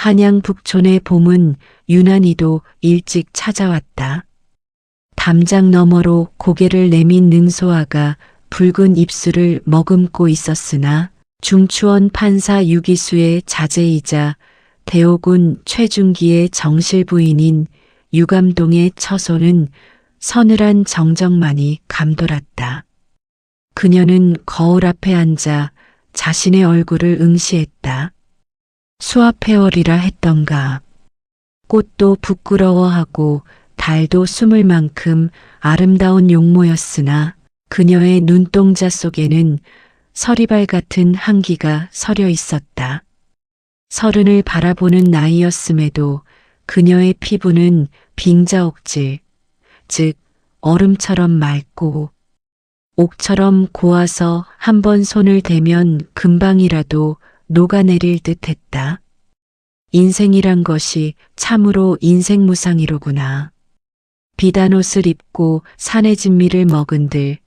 한양 북촌의 봄은 유난히도 일찍 찾아왔다. 담장 너머로 고개를 내민 능소아가 붉은 입술을 머금고 있었으나 중추원 판사 유기수의 자제이자 대오군 최중기의 정실 부인인 유감동의 처소는 서늘한 정적만이 감돌았다. 그녀는 거울 앞에 앉아 자신의 얼굴을 응시했다. 수화폐월이라 했던가. 꽃도 부끄러워하고 달도 숨을 만큼 아름다운 용모였으나 그녀의 눈동자 속에는 서리발 같은 한기가 서려 있었다. 서른을 바라보는 나이였음에도 그녀의 피부는 빙자옥질, 즉 얼음처럼 맑고 옥처럼 고와서 한번 손을 대면 금방이라도 녹아내릴 듯했다. 인생이란 것이 참으로 인생무상이로구나. 비단 옷을 입고 산의 진미를 먹은들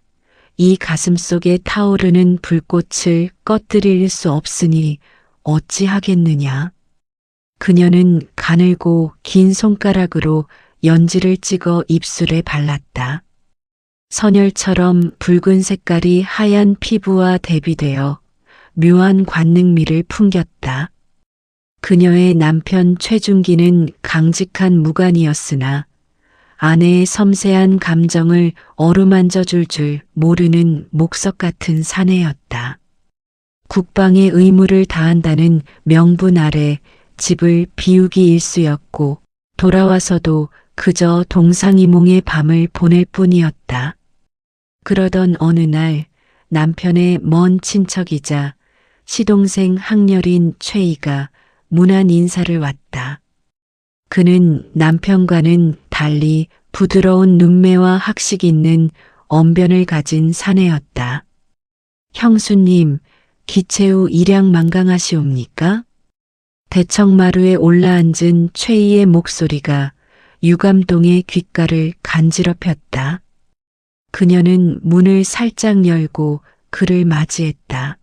이 가슴 속에 타오르는 불꽃을 꺼뜨릴 수 없으니 어찌하겠느냐. 그녀는 가늘고 긴 손가락으로 연지를 찍어 입술에 발랐다. 선혈처럼 붉은 색깔이 하얀 피부와 대비되어 묘한 관능미를 풍겼다. 그녀의 남편 최중기는 강직한 무관이었으나 아내의 섬세한 감정을 어루만져 줄 줄 모르는 목석 같은 사내였다. 국방의 의무를 다한다는 명분 아래 집을 비우기 일쑤였고 돌아와서도 그저 동상이몽의 밤을 보낼 뿐이었다. 그러던 어느 날 남편의 먼 친척이자 시동생 학렬인 최이가 문안 인사를 왔다. 그는 남편과는 달리 부드러운 눈매와 학식 있는 언변을 가진 사내였다. 형수님, 기체 후 일양 만강하시옵니까? 대청마루에 올라앉은 최이의 목소리가 유감동의 귓가를 간지럽혔다. 그녀는 문을 살짝 열고 그를 맞이했다.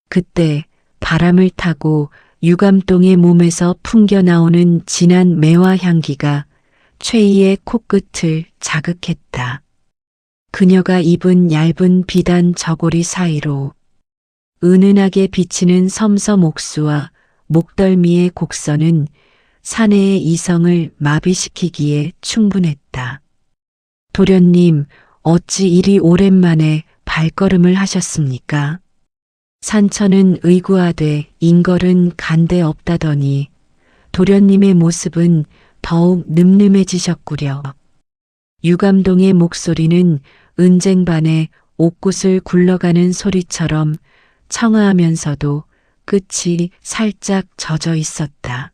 그때 바람을 타고 유감동의 몸에서 풍겨나오는 진한 매화 향기가 최이의 코끝을 자극했다. 그녀가 입은 얇은 비단 저고리 사이로 은은하게 비치는 섬섬 옥수와 목덜미의 곡선은 사내의 이성을 마비시키기에 충분했다. 도련님, 어찌 이리 오랜만에 발걸음을 하셨습니까? 산천은 의구하되 인걸은 간대 없다더니 도련님의 모습은 더욱 늠름해지셨구려. 유감동의 목소리는 은쟁반에 옥굿을 굴러가는 소리처럼 청아하면서도 끝이 살짝 젖어 있었다.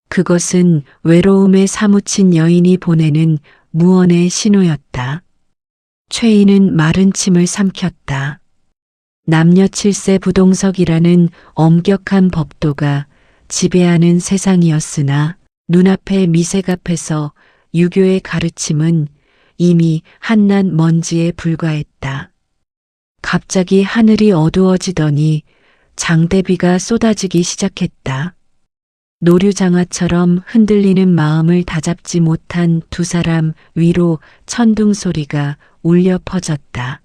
그것은 외로움에 사무친 여인이 보내는 무언의 신호였다. 최이는 마른 침을 삼켰다. 남녀 칠세 부동석이라는 엄격한 법도가 지배하는 세상이었으나 눈앞의 미색 앞에서 유교의 가르침은 이미 한낱 먼지에 불과했다. 갑자기 하늘이 어두워지더니 장대비가 쏟아지기 시작했다. 노류장화처럼 흔들리는 마음을 다잡지 못한 두 사람 위로 천둥 소리가 울려 퍼졌다.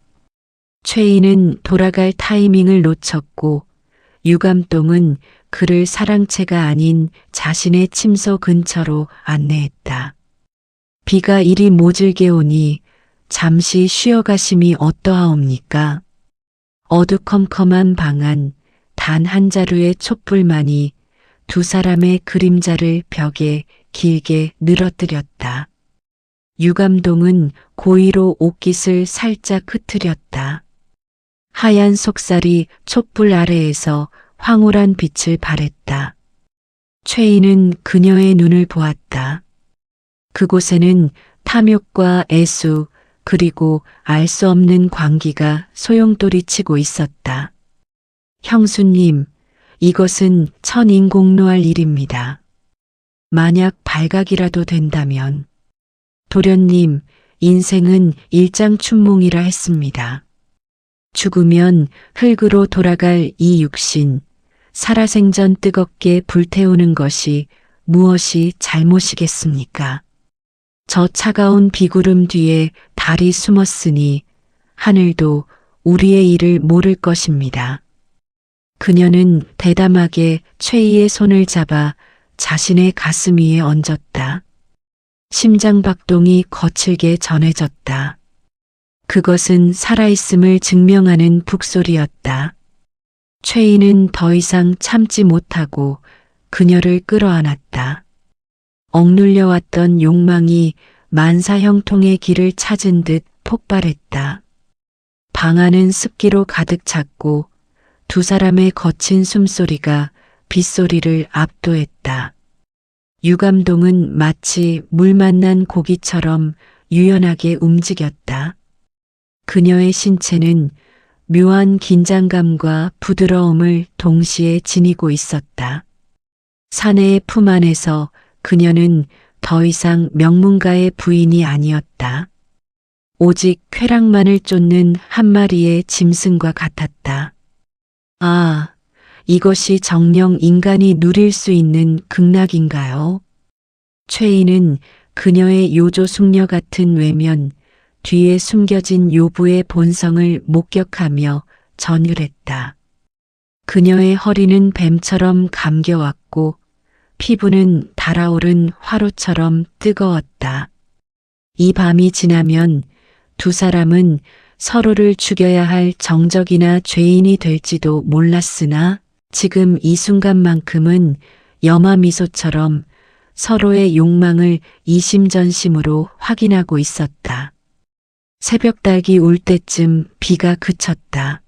최이는 돌아갈 타이밍을 놓쳤고 유감동은 그를 사랑채가 아닌 자신의 침소 근처로 안내했다. 비가 이리 모질게 오니 잠시 쉬어가심이 어떠하옵니까? 어두컴컴한 방 안 단 한 자루의 촛불만이 두 사람의 그림자를 벽에 길게 늘어뜨렸다. 유감동은 고의로 옷깃을 살짝 흐트렸다. 하얀 속살이 촛불 아래에서 황홀한 빛을 발했다. 최이는 그녀의 눈을 보았다. 그곳에는 탐욕과 애수 그리고 알 수 없는 광기가 소용돌이치고 있었다. 형수님, 이것은 천인공노할 일입니다. 만약 발각이라도 된다면 도련님, 인생은 일장춘몽이라 했습니다. 죽으면 흙으로 돌아갈 이 육신, 살아생전 뜨겁게 불태우는 것이 무엇이 잘못이겠습니까? 저 차가운 비구름 뒤에 달이 숨었으니 하늘도 우리의 일을 모를 것입니다. 그녀는 대담하게 최희의 손을 잡아 자신의 가슴 위에 얹었다. 심장박동이 거칠게 전해졌다. 그것은 살아있음을 증명하는 북소리였다. 최희는 더 이상 참지 못하고 그녀를 끌어안았다. 억눌려왔던 욕망이 만사형통의 길을 찾은 듯 폭발했다. 방 안은 습기로 가득 찼고 두 사람의 거친 숨소리가 빗소리를 압도했다. 유감동은 마치 물 만난 고기처럼 유연하게 움직였다. 그녀의 신체는 묘한 긴장감과 부드러움을 동시에 지니고 있었다. 사내의 품 안에서 그녀는 더 이상 명문가의 부인이 아니었다. 오직 쾌락만을 쫓는 한 마리의 짐승과 같았다. 아, 이것이 정녕 인간이 누릴 수 있는 극락인가요? 최희는 그녀의 요조 숙녀 같은 외면, 뒤에 숨겨진 요부의 본성을 목격하며 전율했다. 그녀의 허리는 뱀처럼 감겨왔고 피부는 달아오른 화로처럼 뜨거웠다. 이 밤이 지나면 두 사람은 서로를 죽여야 할 정적이나 죄인이 될지도 몰랐으나 지금 이 순간만큼은 염화 미소처럼 서로의 욕망을 이심전심으로 확인하고 있었다. 새벽닭이 울 때쯤 비가 그쳤다.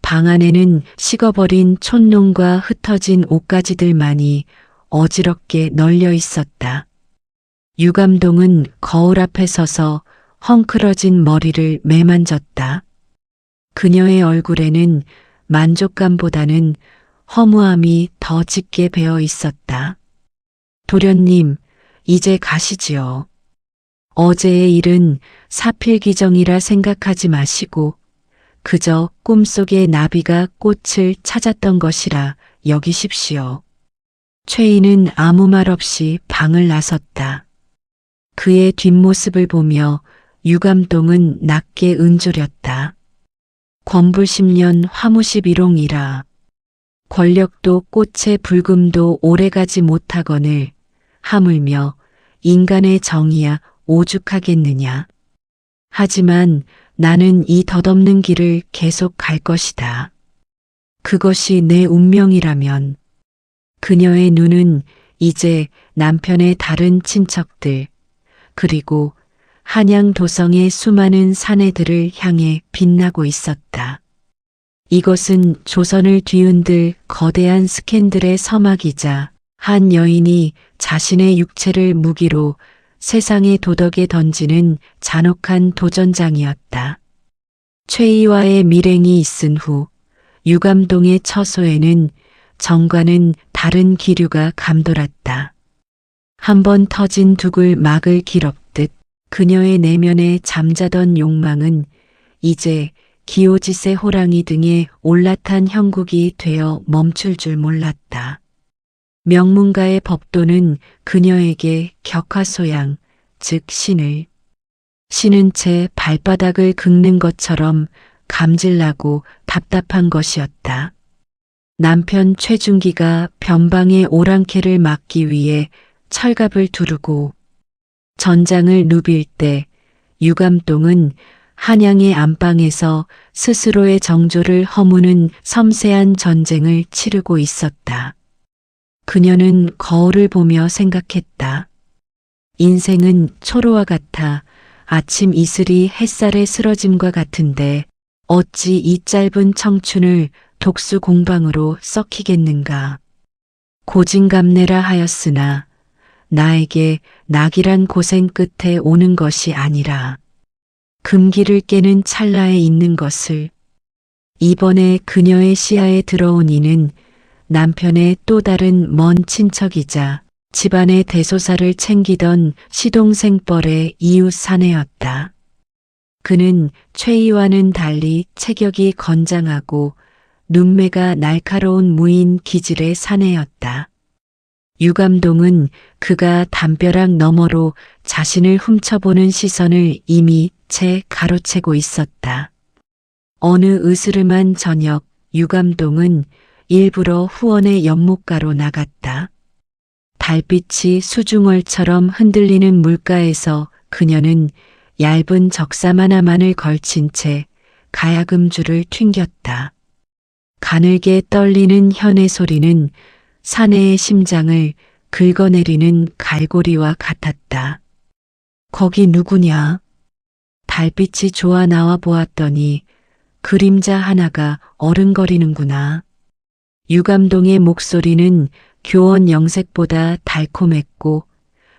방 안에는 식어버린 촛농과 흩어진 옷가지들만이 어지럽게 널려 있었다. 유감동은 거울 앞에 서서 헝클어진 머리를 매만졌다. 그녀의 얼굴에는 만족감보다는 허무함이 더 짙게 배어 있었다. 도련님, 이제 가시지요. 어제의 일은 사필기정이라 생각하지 마시고 그저 꿈속의 나비가 꽃을 찾았던 것이라 여기십시오. 최희는 아무 말 없이 방을 나섰다. 그의 뒷모습을 보며 유감동은 낮게 은조렸다. 권불10년 화무십일홍이라. 권력도 꽃의 불금도 오래가지 못하거늘 하물며 인간의 정의야 오죽하겠느냐. 하지만 나는 이 덧없는 길을 계속 갈 것이다. 그것이 내 운명이라면. 그녀의 눈은 이제 남편의 다른 친척들, 그리고 한양 도성의 수많은 사내들을 향해 빛나고 있었다. 이것은 조선을 뒤흔들 거대한 스캔들의 서막이자 한 여인이 자신의 육체를 무기로 세상의 도덕에 던지는 잔혹한 도전장이었다. 최희와의 밀행이 있은 후 유감동의 처소에는 정과는 다른 기류가 감돌았다. 한번 터진 두굴 막을 길엎듯 그녀의 내면에 잠자던 욕망은 이제 기오지세 호랑이 등에 올라탄 형국이 되어 멈출 줄 몰랐다. 명문가의 법도는 그녀에게 격하소양, 즉 신을 신은 채 발바닥을 긁는 것처럼 감질나고 답답한 것이었다. 남편 최준기가 변방의 오랑캐를 막기 위해 철갑을 두르고 전장을 누빌 때 유감동은 한양의 안방에서 스스로의 정조를 허무는 섬세한 전쟁을 치르고 있었다. 그녀는 거울을 보며 생각했다. 인생은 초로와 같아 아침 이슬이 햇살에 쓰러짐과 같은데 어찌 이 짧은 청춘을 독수 공방으로 썩히겠는가. 고진감래라 하였으나 나에게 낙이란 고생 끝에 오는 것이 아니라 금기를 깨는 찰나에 있는 것을. 이번에 그녀의 시야에 들어온 이는 남편의 또 다른 먼 친척이자 집안의 대소사를 챙기던 시동생뻘의 이웃 사내였다. 그는 최희와는 달리 체격이 건장하고 눈매가 날카로운 무인 기질의 사내였다. 유감동은 그가 담벼락 너머로 자신을 훔쳐보는 시선을 이미 채 가로채고 있었다. 어느 으스름한 저녁 유감동은 일부러 후원의 연못가로 나갔다. 달빛이 수중월처럼 흔들리는 물가에서 그녀는 얇은 적삼 하나만을 걸친 채 가야금줄을 튕겼다. 가늘게 떨리는 현의 소리는 사내의 심장을 긁어내리는 갈고리와 같았다. 거기 누구냐? 달빛이 좋아 나와 보았더니 그림자 하나가 어른거리는구나. 유감동의 목소리는 교원 영색보다 달콤했고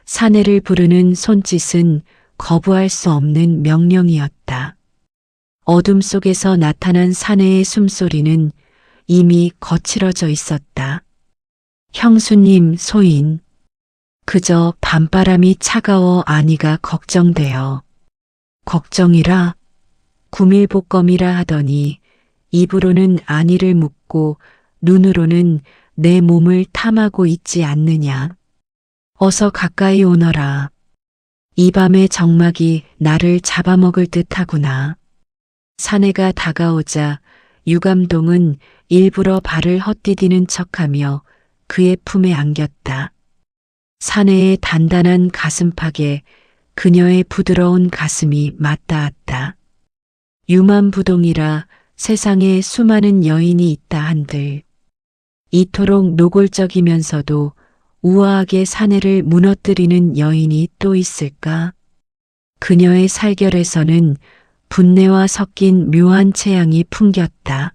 사내를 부르는 손짓은 거부할 수 없는 명령이었다. 어둠 속에서 나타난 사내의 숨소리는 이미 거칠어져 있었다. 형수님 소인. 그저 밤바람이 차가워 아니가 걱정되어. 걱정이라 구밀복검이라 하더니 입으로는 아니를 묻고 눈으로는 내 몸을 탐하고 있지 않느냐. 어서 가까이 오너라. 이 밤의 정막이 나를 잡아먹을 듯하구나. 사내가 다가오자 유감동은 일부러 발을 헛디디는 척하며 그의 품에 안겼다. 사내의 단단한 가슴팍에 그녀의 부드러운 가슴이 맞닿았다. 유만부동이라 세상에 수많은 여인이 있다 한들 이토록 노골적이면서도 우아하게 사내를 무너뜨리는 여인이 또 있을까? 그녀의 살결에서는 분내와 섞인 묘한 체향이 풍겼다.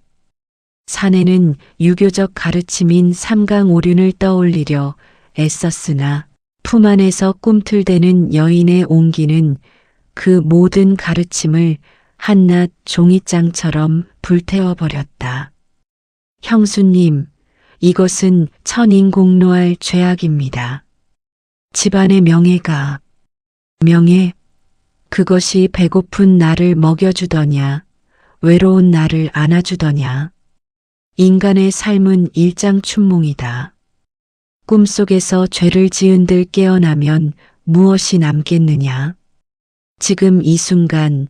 사내는 유교적 가르침인 삼강오륜을 떠올리려 애썼으나 품 안에서 꿈틀대는 여인의 온기는 그 모든 가르침을 한낱 종이장처럼 불태워버렸다. 형수님, 이것은 천인공노할 죄악입니다. 집안의 명예가. 명예? 그것이 배고픈 나를 먹여주더냐, 외로운 나를 안아주더냐. 인간의 삶은 일장춘몽이다. 꿈속에서 죄를 지은들 깨어나면 무엇이 남겠느냐. 지금 이 순간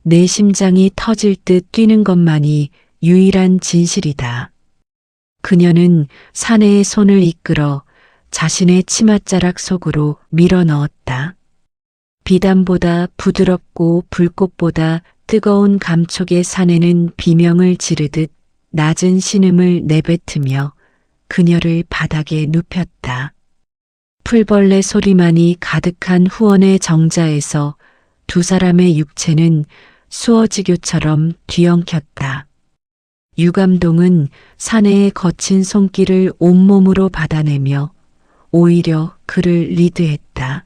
내 심장이 터질 듯 뛰는 것만이 유일한 진실이다. 그녀는 사내의 손을 이끌어 자신의 치맛자락 속으로 밀어 넣었다. 비단보다 부드럽고 불꽃보다 뜨거운 감촉의 사내는 비명을 지르듯 낮은 신음을 내뱉으며 그녀를 바닥에 눕혔다. 풀벌레 소리만이 가득한 후원의 정자에서 두 사람의 육체는 수어지교처럼 뒤엉켰다. 유감동은 사내의 거친 손길을 온몸으로 받아내며 오히려 그를 리드했다.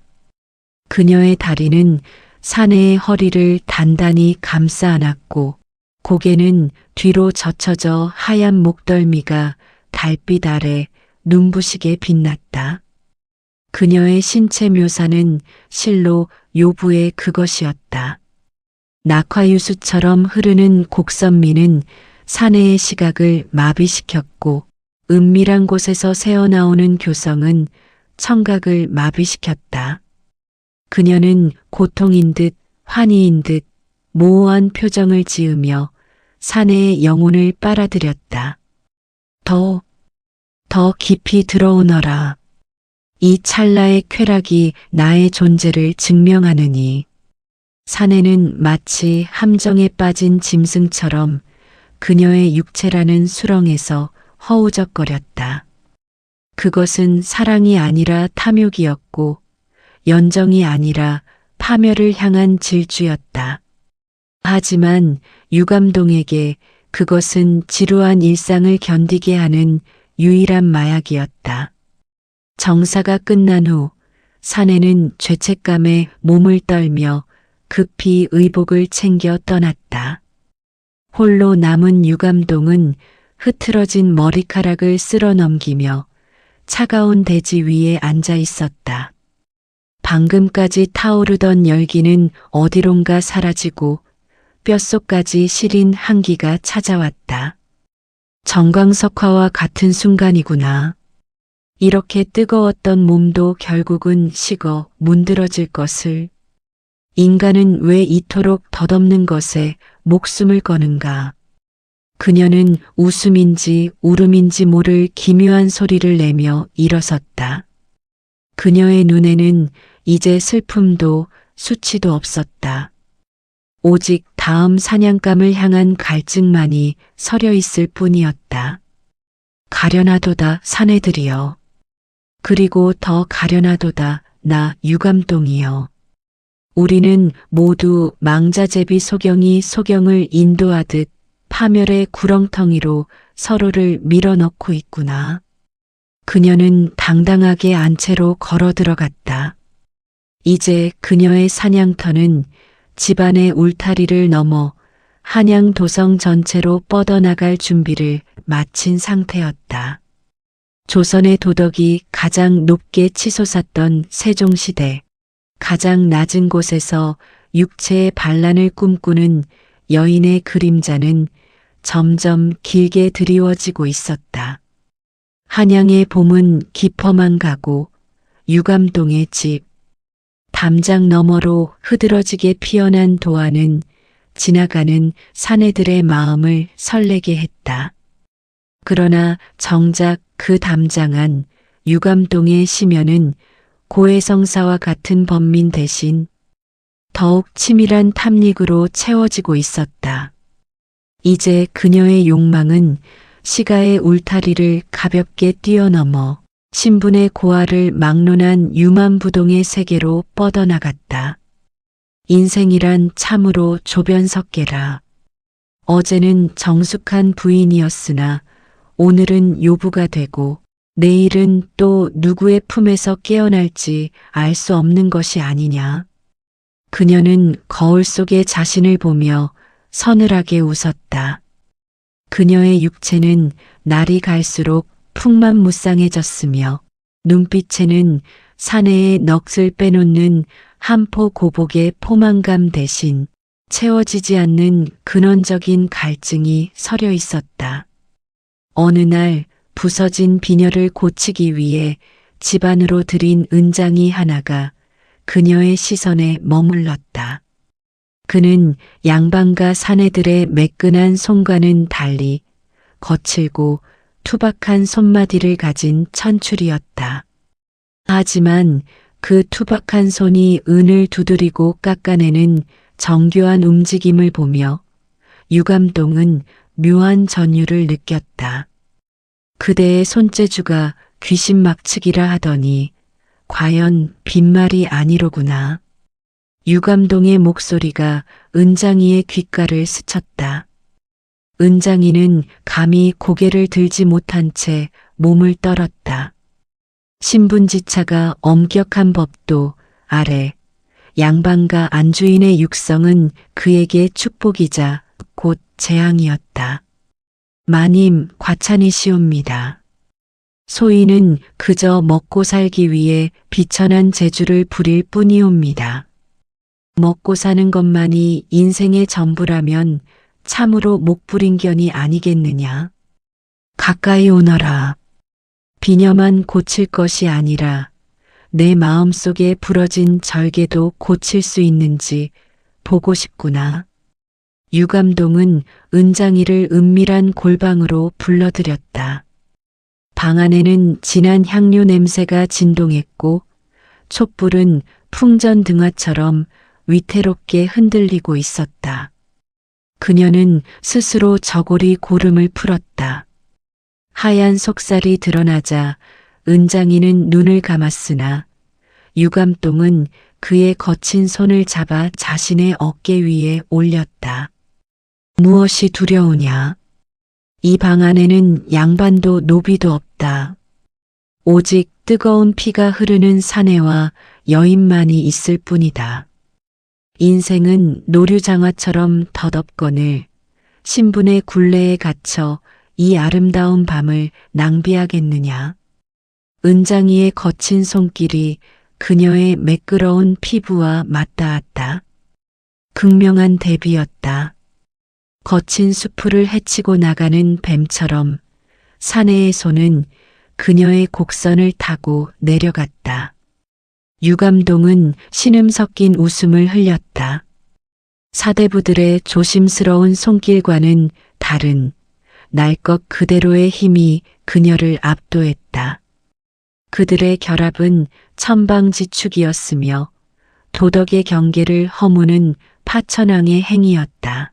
그녀의 다리는 사내의 허리를 단단히 감싸 안았고 고개는 뒤로 젖혀져 하얀 목덜미가 달빛 아래 눈부시게 빛났다. 그녀의 신체 묘사는 실로 요부의 그것이었다. 낙화유수처럼 흐르는 곡선미는 사내의 시각을 마비시켰고 은밀한 곳에서 새어나오는 교성은 청각을 마비시켰다. 그녀는 고통인 듯 환희인 듯 모호한 표정을 지으며 사내의 영혼을 빨아들였다. 더 깊이 들어오너라. 이 찰나의 쾌락이 나의 존재를 증명하느니. 사내는 마치 함정에 빠진 짐승처럼 그녀의 육체라는 수렁에서 허우적거렸다. 그것은 사랑이 아니라 탐욕이었고 연정이 아니라 파멸을 향한 질주였다. 하지만 유감동에게 그것은 지루한 일상을 견디게 하는 유일한 마약이었다. 정사가 끝난 후 사내는 죄책감에 몸을 떨며 급히 의복을 챙겨 떠났다. 홀로 남은 유감동은 흐트러진 머리카락을 쓸어 넘기며 차가운 대지 위에 앉아 있었다. 방금까지 타오르던 열기는 어디론가 사라지고 뼛속까지 시린 한기가 찾아왔다. 정광석화와 같은 순간이구나. 이렇게 뜨거웠던 몸도 결국은 식어 문드러질 것을. 인간은 왜 이토록 덧없는 것에 목숨을 거는가. 그녀는 웃음인지 울음인지 모를 기묘한 소리를 내며 일어섰다. 그녀의 눈에는 이제 슬픔도 수치도 없었다. 오직 다음 사냥감을 향한 갈증만이 서려 있을 뿐이었다. 가련하도다 사내들이여. 그리고 더 가련하도다 나 유감동이여. 우리는 모두 망자제비 소경이 소경을 인도하듯 파멸의 구렁텅이로 서로를 밀어넣고 있구나. 그녀는 당당하게 안채로 걸어 들어갔다. 이제 그녀의 사냥터는 집안의 울타리를 넘어 한양 도성 전체로 뻗어나갈 준비를 마친 상태였다. 조선의 도덕이 가장 높게 치솟았던 세종시대, 가장 낮은 곳에서 육체의 반란을 꿈꾸는 여인의 그림자는 점점 길게 드리워지고 있었다. 한양의 봄은 깊어만 가고 유감동의 집, 담장 너머로 흐드러지게 피어난 도화는 지나가는 사내들의 마음을 설레게 했다. 그러나 정작 그 담장 안 유감동의 심연은 고해성사와 같은 범민 대신 더욱 치밀한 탐닉으로 채워지고 있었다. 이제 그녀의 욕망은 시가의 울타리를 가볍게 뛰어넘어 신분의 고아를 막론한 유만부동의 세계로 뻗어나갔다. 인생이란 참으로 조변석계라. 어제는 정숙한 부인이었으나 오늘은 요부가 되고 내일은 또 누구의 품에서 깨어날지 알 수 없는 것이 아니냐. 그녀는 거울 속에 자신을 보며 서늘하게 웃었다. 그녀의 육체는 날이 갈수록 풍만무쌍해졌으며 눈빛에는 사내의 넋을 빼놓는 한포 고복의 포만감 대신 채워지지 않는 근원적인 갈증이 서려 있었다. 어느 날 부서진 비녀를 고치기 위해 집 안으로 들인 은장이 하나가 그녀의 시선에 머물렀다. 그는 양반과 사내들의 매끈한 손과는 달리 거칠고 투박한 손마디를 가진 천출이었다. 하지만 그 투박한 손이 은을 두드리고 깎아내는 정교한 움직임을 보며 유감동은 묘한 전율을 느꼈다. 그대의 손재주가 귀신 막치기라 하더니 과연 빈말이 아니로구나. 유감동의 목소리가 은장이의 귓가를 스쳤다. 은장이는 감히 고개를 들지 못한 채 몸을 떨었다. 신분지차가 엄격한 법도 아래 양반과 안주인의 육성은 그에게 축복이자 곧 재앙이었다. 마님 과찬이시옵니다. 소인은 그저 먹고 살기 위해 비천한 재주를 부릴 뿐이옵니다. 먹고 사는 것만이 인생의 전부라면 참으로 목부린견이 아니겠느냐. 가까이 오너라. 비녀만 고칠 것이 아니라 내 마음속에 부러진 절개도 고칠 수 있는지 보고 싶구나. 유감동은 은장이를 은밀한 골방으로 불러들였다. 방 안에는 진한 향료 냄새가 진동했고 촛불은 풍전 등화처럼 위태롭게 흔들리고 있었다. 그녀는 스스로 저고리 고름을 풀었다. 하얀 속살이 드러나자 은장이는 눈을 감았으나 유감동은 그의 거친 손을 잡아 자신의 어깨 위에 올렸다. 무엇이 두려우냐? 이 방 안에는 양반도 노비도 없다. 오직 뜨거운 피가 흐르는 사내와 여인만이 있을 뿐이다. 인생은 노류장화처럼 덧없거늘 신분의 굴레에 갇혀 이 아름다운 밤을 낭비하겠느냐. 은장이의 거친 손길이 그녀의 매끄러운 피부와 맞닿았다. 극명한 대비였다. 거친 수풀을 헤치고 나가는 뱀처럼 사내의 손은 그녀의 곡선을 타고 내려갔다. 유감동은 신음 섞인 웃음을 흘렸다. 사대부들의 조심스러운 손길과는 다른 날 것 그대로의 힘이 그녀를 압도했다. 그들의 결합은 천방지축이었으며 도덕의 경계를 허무는 파천왕의 행위였다.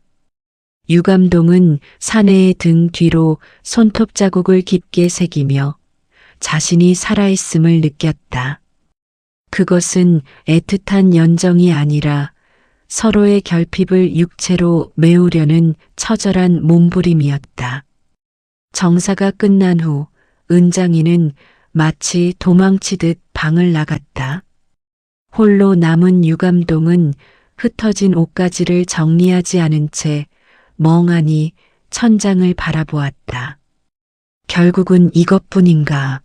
유감동은 사내의 등 뒤로 손톱 자국을 깊게 새기며 자신이 살아있음을 느꼈다. 그것은 애틋한 연정이 아니라 서로의 결핍을 육체로 메우려는 처절한 몸부림이었다. 정사가 끝난 후 은장이는 마치 도망치듯 방을 나갔다. 홀로 남은 유감동은 흩어진 옷가지를 정리하지 않은 채 멍하니 천장을 바라보았다. 결국은 이것뿐인가.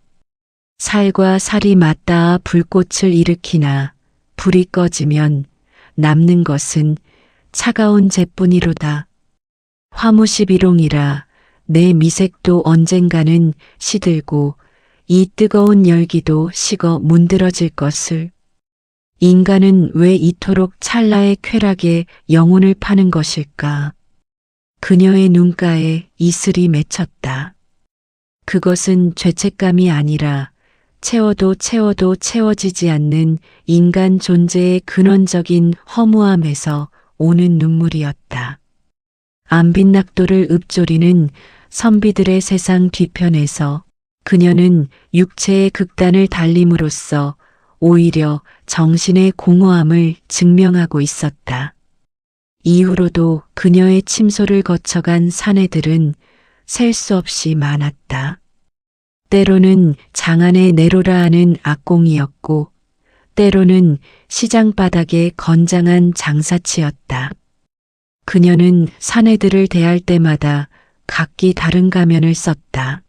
살과 살이 맞닿아 불꽃을 일으키나 불이 꺼지면 남는 것은 차가운 재뿐이로다. 화무시비롱이라 내 미색도 언젠가는 시들고 이 뜨거운 열기도 식어 문드러질 것을. 인간은 왜 이토록 찰나의 쾌락에 영혼을 파는 것일까? 그녀의 눈가에 이슬이 맺혔다. 그것은 죄책감이 아니라 채워도 채워지지 않는 인간 존재의 근원적인 허무함에서 오는 눈물이었다. 안빈낙도를 읊조리는 선비들의 세상 뒤편에서 그녀는 육체의 극단을 달림으로써 오히려 정신의 공허함을 증명하고 있었다. 이후로도 그녀의 침소를 거쳐간 사내들은 셀 수 없이 많았다. 때로는 장안의 내로라 하는 악공이었고 때로는 시장 바닥의 건장한 장사치였다. 그녀는 사내들을 대할 때마다 각기 다른 가면을 썼다.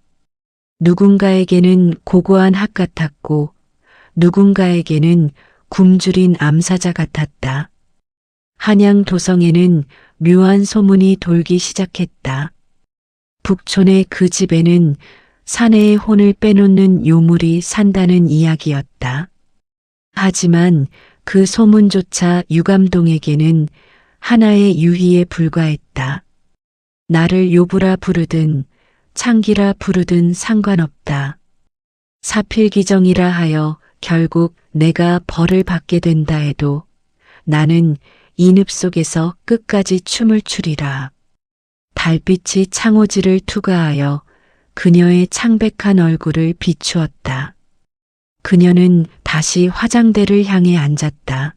누군가에게는 고고한 학 같았고 누군가에게는 굶주린 암사자 같았다. 한양 도성에는 묘한 소문이 돌기 시작했다. 북촌의 그 집에는 사내의 혼을 빼놓는 요물이 산다는 이야기였다. 하지만 그 소문조차 유감동에게는 하나의 유희에 불과했다. 나를 요부라 부르든 창기라 부르든 상관없다. 사필기정이라 하여 결국 내가 벌을 받게 된다 해도 나는 인읍 속에서 끝까지 춤을 추리라. 달빛이 창호지를 투과하여 그녀의 창백한 얼굴을 비추었다. 그녀는 다시 화장대를 향해 앉았다.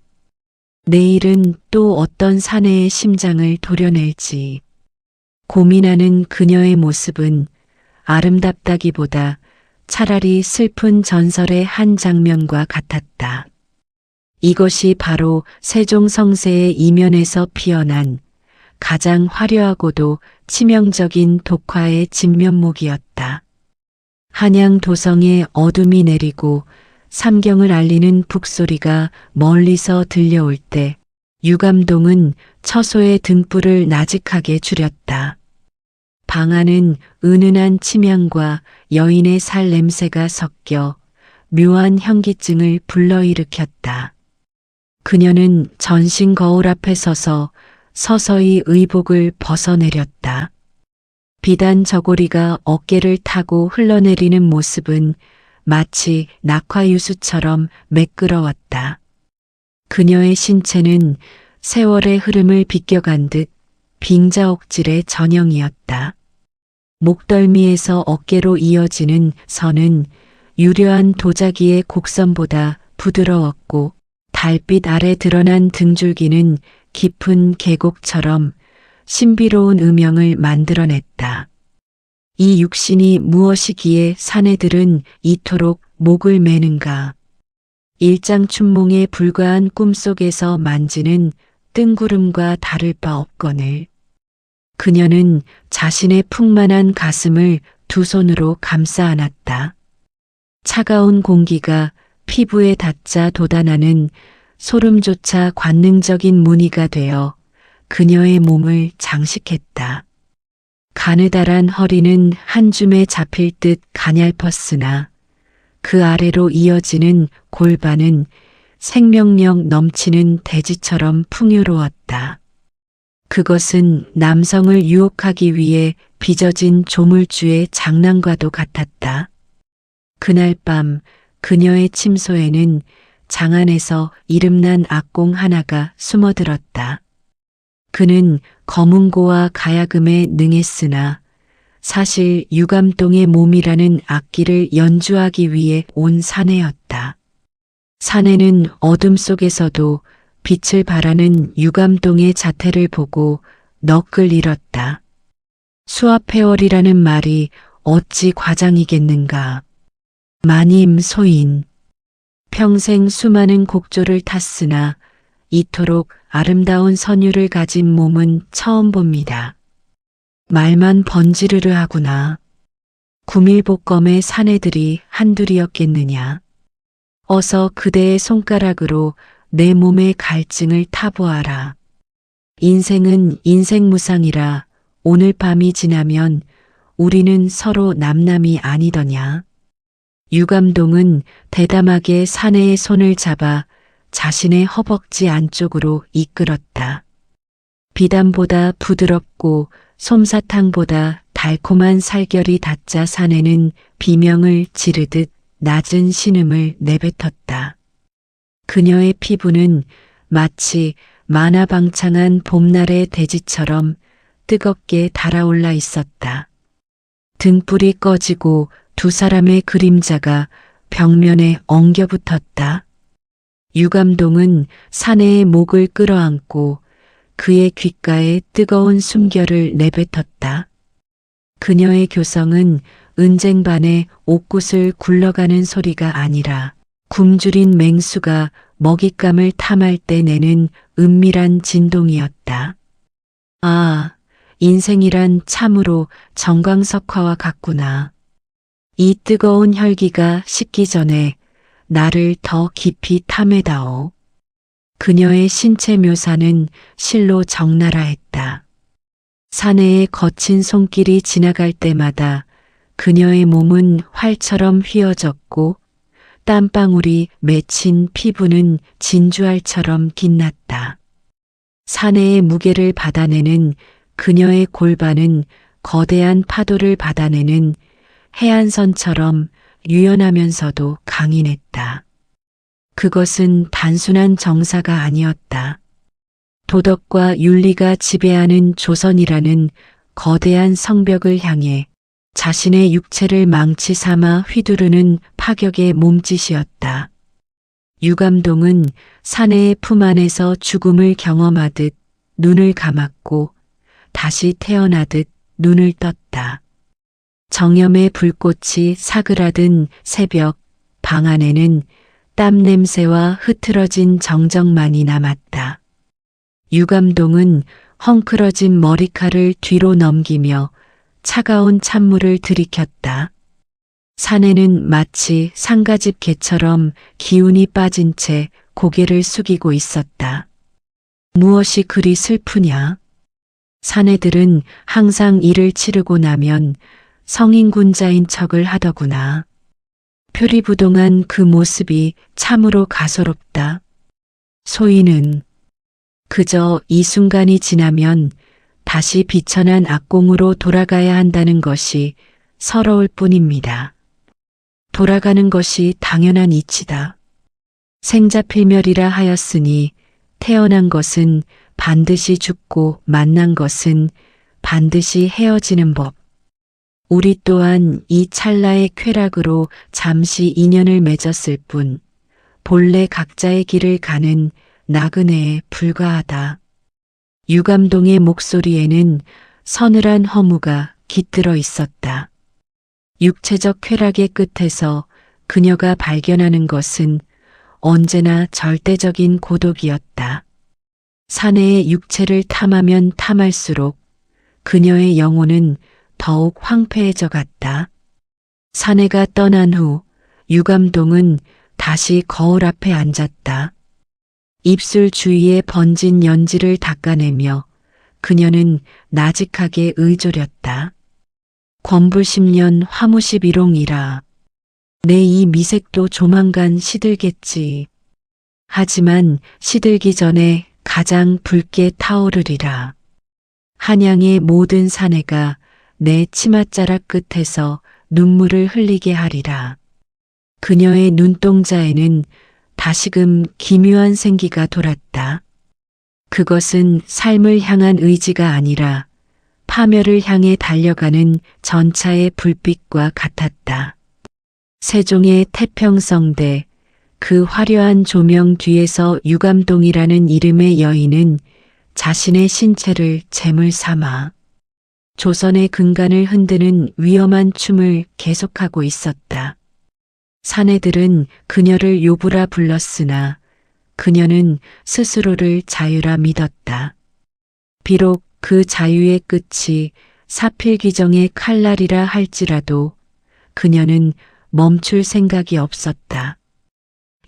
내일은 또 어떤 사내의 심장을 도려낼지. 고민하는 그녀의 모습은 아름답다기보다 차라리 슬픈 전설의 한 장면과 같았다. 이것이 바로 세종성세의 이면에서 피어난 가장 화려하고도 치명적인 독화의 진면목이었다. 한양 도성에 어둠이 내리고 삼경을 알리는 북소리가 멀리서 들려올 때 유감동은 처소의 등불을 나직하게 줄였다. 방 안은 은은한 침향과 여인의 살 냄새가 섞여 묘한 현기증을 불러일으켰다. 그녀는 전신 거울 앞에 서서 서서히 의복을 벗어내렸다. 비단 저고리가 어깨를 타고 흘러내리는 모습은 마치 낙화유수처럼 매끄러웠다. 그녀의 신체는 세월의 흐름을 비껴간 듯 빙자옥질의 전형이었다. 목덜미에서 어깨로 이어지는 선은 유려한 도자기의 곡선보다 부드러웠고 달빛 아래 드러난 등줄기는 깊은 계곡처럼 신비로운 음영을 만들어냈다. 이 육신이 무엇이기에 사내들은 이토록 목을 매는가. 일장춘몽에 불과한 꿈속에서 만지는 뜬구름과 다를 바 없거늘. 그녀는 자신의 풍만한 가슴을 두 손으로 감싸 안았다. 차가운 공기가 피부에 닿자 돋아나는 소름조차 관능적인 무늬가 되어 그녀의 몸을 장식했다. 가느다란 허리는 한 줌에 잡힐 듯 가냘펐으나 그 아래로 이어지는 골반은 생명력 넘치는 대지처럼 풍요로웠다. 그것은 남성을 유혹하기 위해 빚어진 조물주의 장난과도 같았다. 그날 밤 그녀의 침소에는 장안에서 이름난 악공 하나가 숨어들었다. 그는 검은고와 가야금에 능했으나 사실 유감동의 몸이라는 악기를 연주하기 위해 온 사내였다. 사내는 어둠 속에서도 빛을 발하는 유감동의 자태를 보고 넋을 잃었다. 수합회월이라는 말이 어찌 과장이겠는가. 마님 소인. 평생 수많은 곡조를 탔으나 이토록 아름다운 선율을 가진 몸은 처음 봅니다. 말만 번지르르 하구나. 구밀복검의 사내들이 한둘이었겠느냐. 어서 그대의 손가락으로 내 몸의 갈증을 타보아라. 인생은 인생무상이라 오늘 밤이 지나면 우리는 서로 남남이 아니더냐. 유감동은 대담하게 사내의 손을 잡아 자신의 허벅지 안쪽으로 이끌었다. 비단보다 부드럽고 솜사탕보다 달콤한 살결이 닿자 사내는 비명을 지르듯 낮은 신음을 내뱉었다. 그녀의 피부는 마치 만화방창한 봄날의 대지처럼 뜨겁게 달아올라 있었다. 등불이 꺼지고 두 사람의 그림자가 벽면에 엉겨붙었다. 유감동은 사내의 목을 끌어안고 그의 귓가에 뜨거운 숨결을 내뱉었다. 그녀의 교성은 은쟁반의 옥굿을 굴러가는 소리가 아니라 굶주린 맹수가 먹잇감을 탐할 때 내는 은밀한 진동이었다. 아, 인생이란 참으로 정광석화와 같구나. 이 뜨거운 혈기가 식기 전에 나를 더 깊이 탐해다오. 그녀의 신체 묘사는 실로 적나라했다. 사내의 거친 손길이 지나갈 때마다 그녀의 몸은 활처럼 휘어졌고 땀방울이 맺힌 피부는 진주알처럼 빛났다. 사내의 무게를 받아내는 그녀의 골반은 거대한 파도를 받아내는 해안선처럼 유연하면서도 강인했다. 그것은 단순한 정사가 아니었다. 도덕과 윤리가 지배하는 조선이라는 거대한 성벽을 향해 자신의 육체를 망치 삼아 휘두르는 파격의 몸짓이었다. 유감동은 사내의 품 안에서 죽음을 경험하듯 눈을 감았고 다시 태어나듯 눈을 떴다. 정염의 불꽃이 사그라든 새벽 방 안에는 땀 냄새와 흐트러진 정적만이 남았다. 유감동은 헝클어진 머리칼을 뒤로 넘기며 차가운 찬물을 들이켰다. 사내는 마치 상가집 개처럼 기운이 빠진 채 고개를 숙이고 있었다. 무엇이 그리 슬프냐? 사내들은 항상 일을 치르고 나면 성인군자인 척을 하더구나. 표리부동한 그 모습이 참으로 가소롭다. 소인은 그저 이 순간이 지나면 다시 비천한 악공으로 돌아가야 한다는 것이 서러울 뿐입니다. 돌아가는 것이 당연한 이치다. 생자필멸이라 하였으니 태어난 것은 반드시 죽고 만난 것은 반드시 헤어지는 법. 우리 또한 이 찰나의 쾌락으로 잠시 인연을 맺었을 뿐 본래 각자의 길을 가는 나그네에 불과하다. 유감동의 목소리에는 서늘한 허무가 깃들어 있었다. 육체적 쾌락의 끝에서 그녀가 발견하는 것은 언제나 절대적인 고독이었다. 사내의 육체를 탐하면 탐할수록 그녀의 영혼은 더욱 황폐해져 갔다. 사내가 떠난 후 유감동은 다시 거울 앞에 앉았다. 입술 주위에 번진 연지를 닦아내며 그녀는 나직하게 의졸였다. 권부 10년 화무 11홍이라. 내 이 미색도 조만간 시들겠지. 하지만 시들기 전에 가장 붉게 타오르리라. 한양의 모든 사내가 내 치맛자락 끝에서 눈물을 흘리게 하리라. 그녀의 눈동자에는 다시금 기묘한 생기가 돌았다. 그것은 삶을 향한 의지가 아니라 파멸을 향해 달려가는 전차의 불빛과 같았다. 세종의 태평성대, 그 화려한 조명 뒤에서 유감동이라는 이름의 여인은 자신의 신체를 제물 삼아 조선의 근간을 흔드는 위험한 춤을 계속하고 있었다. 사내들은 그녀를 요부라 불렀으나 그녀는 스스로를 자유라 믿었다. 비록 그 자유의 끝이 사필귀정의 칼날이라 할지라도 그녀는 멈출 생각이 없었다.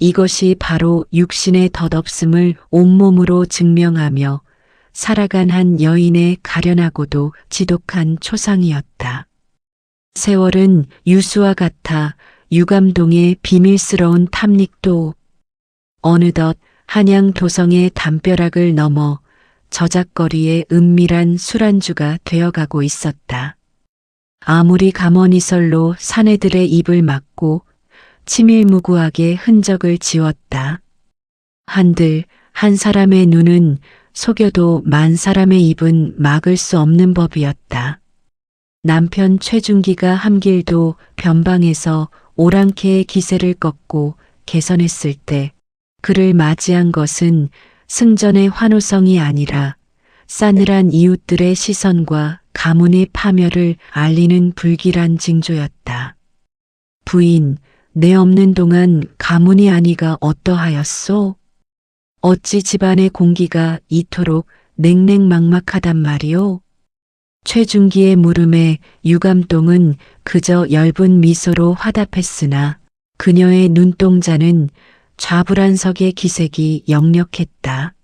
이것이 바로 육신의 덧없음을 온몸으로 증명하며 살아간 한 여인의 가련하고도 지독한 초상이었다. 세월은 유수와 같아 유감동의 비밀스러운 탐닉도 어느덧 한양 도성의 담벼락을 넘어 저작거리의 은밀한 술안주가 되어가고 있었다. 아무리 감언이설로 사내들의 입을 막고 치밀무구하게 흔적을 지웠다. 한들 한 사람의 눈은 속여도 만 사람의 입은 막을 수 없는 법이었다. 남편 최준기가 함길도 변방에서 오랑캐의 기세를 꺾고 개선했을 때 그를 맞이한 것은 승전의 환호성이 아니라 싸늘한 이웃들의 시선과 가문의 파멸을 알리는 불길한 징조였다. 부인, 내 없는 동안 가문이 아니가 어떠하였소? 어찌 집안의 공기가 이토록 냉랭막막하단 말이오? 최준기의 물음에 유감동은 그저 엷은 미소로 화답했으나 그녀의 눈동자는 좌불안석의 기색이 역력했다.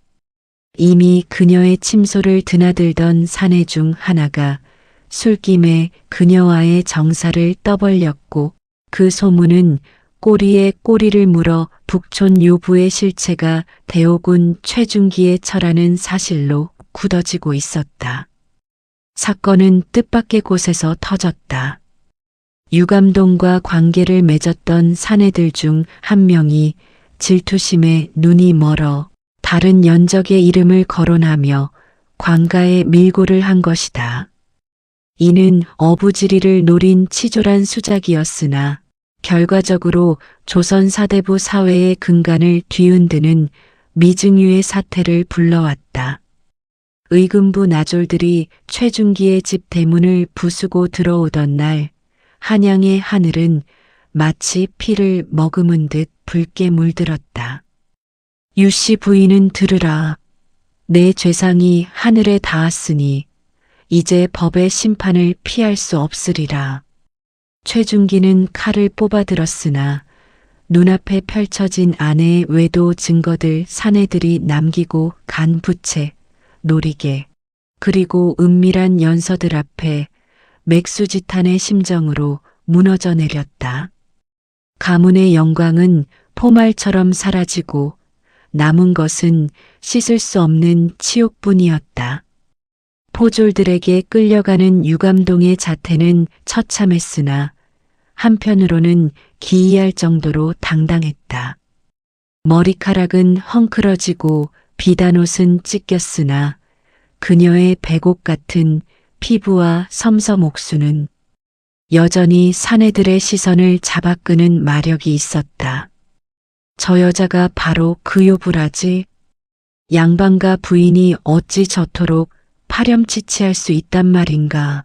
이미 그녀의 침소를 드나들던 사내 중 하나가 술김에 그녀와의 정사를 떠벌렸고 그 소문은 꼬리에 꼬리를 물어 북촌 요부의 실체가 대오군 최준기의 처라는 사실로 굳어지고 있었다. 사건은 뜻밖의 곳에서 터졌다. 유감동과 관계를 맺었던 사내들 중 한 명이 질투심에 눈이 멀어 다른 연적의 이름을 거론하며 관가에 밀고를 한 것이다. 이는 어부지리를 노린 치졸한 수작이었으나 결과적으로 조선 사대부 사회의 근간을 뒤흔드는 미증유의 사태를 불러왔다. 의금부 나졸들이 최준기의 집 대문을 부수고 들어오던 날 한양의 하늘은 마치 피를 머금은 듯 붉게 물들었다. 유씨 부인은 들으라. 내 죄상이 하늘에 닿았으니 이제 법의 심판을 피할 수 없으리라. 최준기는 칼을 뽑아들었으나 눈앞에 펼쳐진 아내의 외도 증거들 사내들이 남기고 간 부채, 놀이개, 그리고 은밀한 연서들 앞에 맥수지탄의 심정으로 무너져 내렸다. 가문의 영광은 포말처럼 사라지고 남은 것은 씻을 수 없는 치욕뿐이었다. 포졸들에게 끌려가는 유감동의 자태는 처참했으나 한편으로는 기이할 정도로 당당했다. 머리카락은 헝클어지고 비단옷은 찢겼으나 그녀의 백옥 같은 피부와 섬섬 옥수는 여전히 사내들의 시선을 잡아끄는 마력이 있었다. 저 여자가 바로 그 요부라지. 양반과 부인이 어찌 저토록 파렴치치할 수 있단 말인가.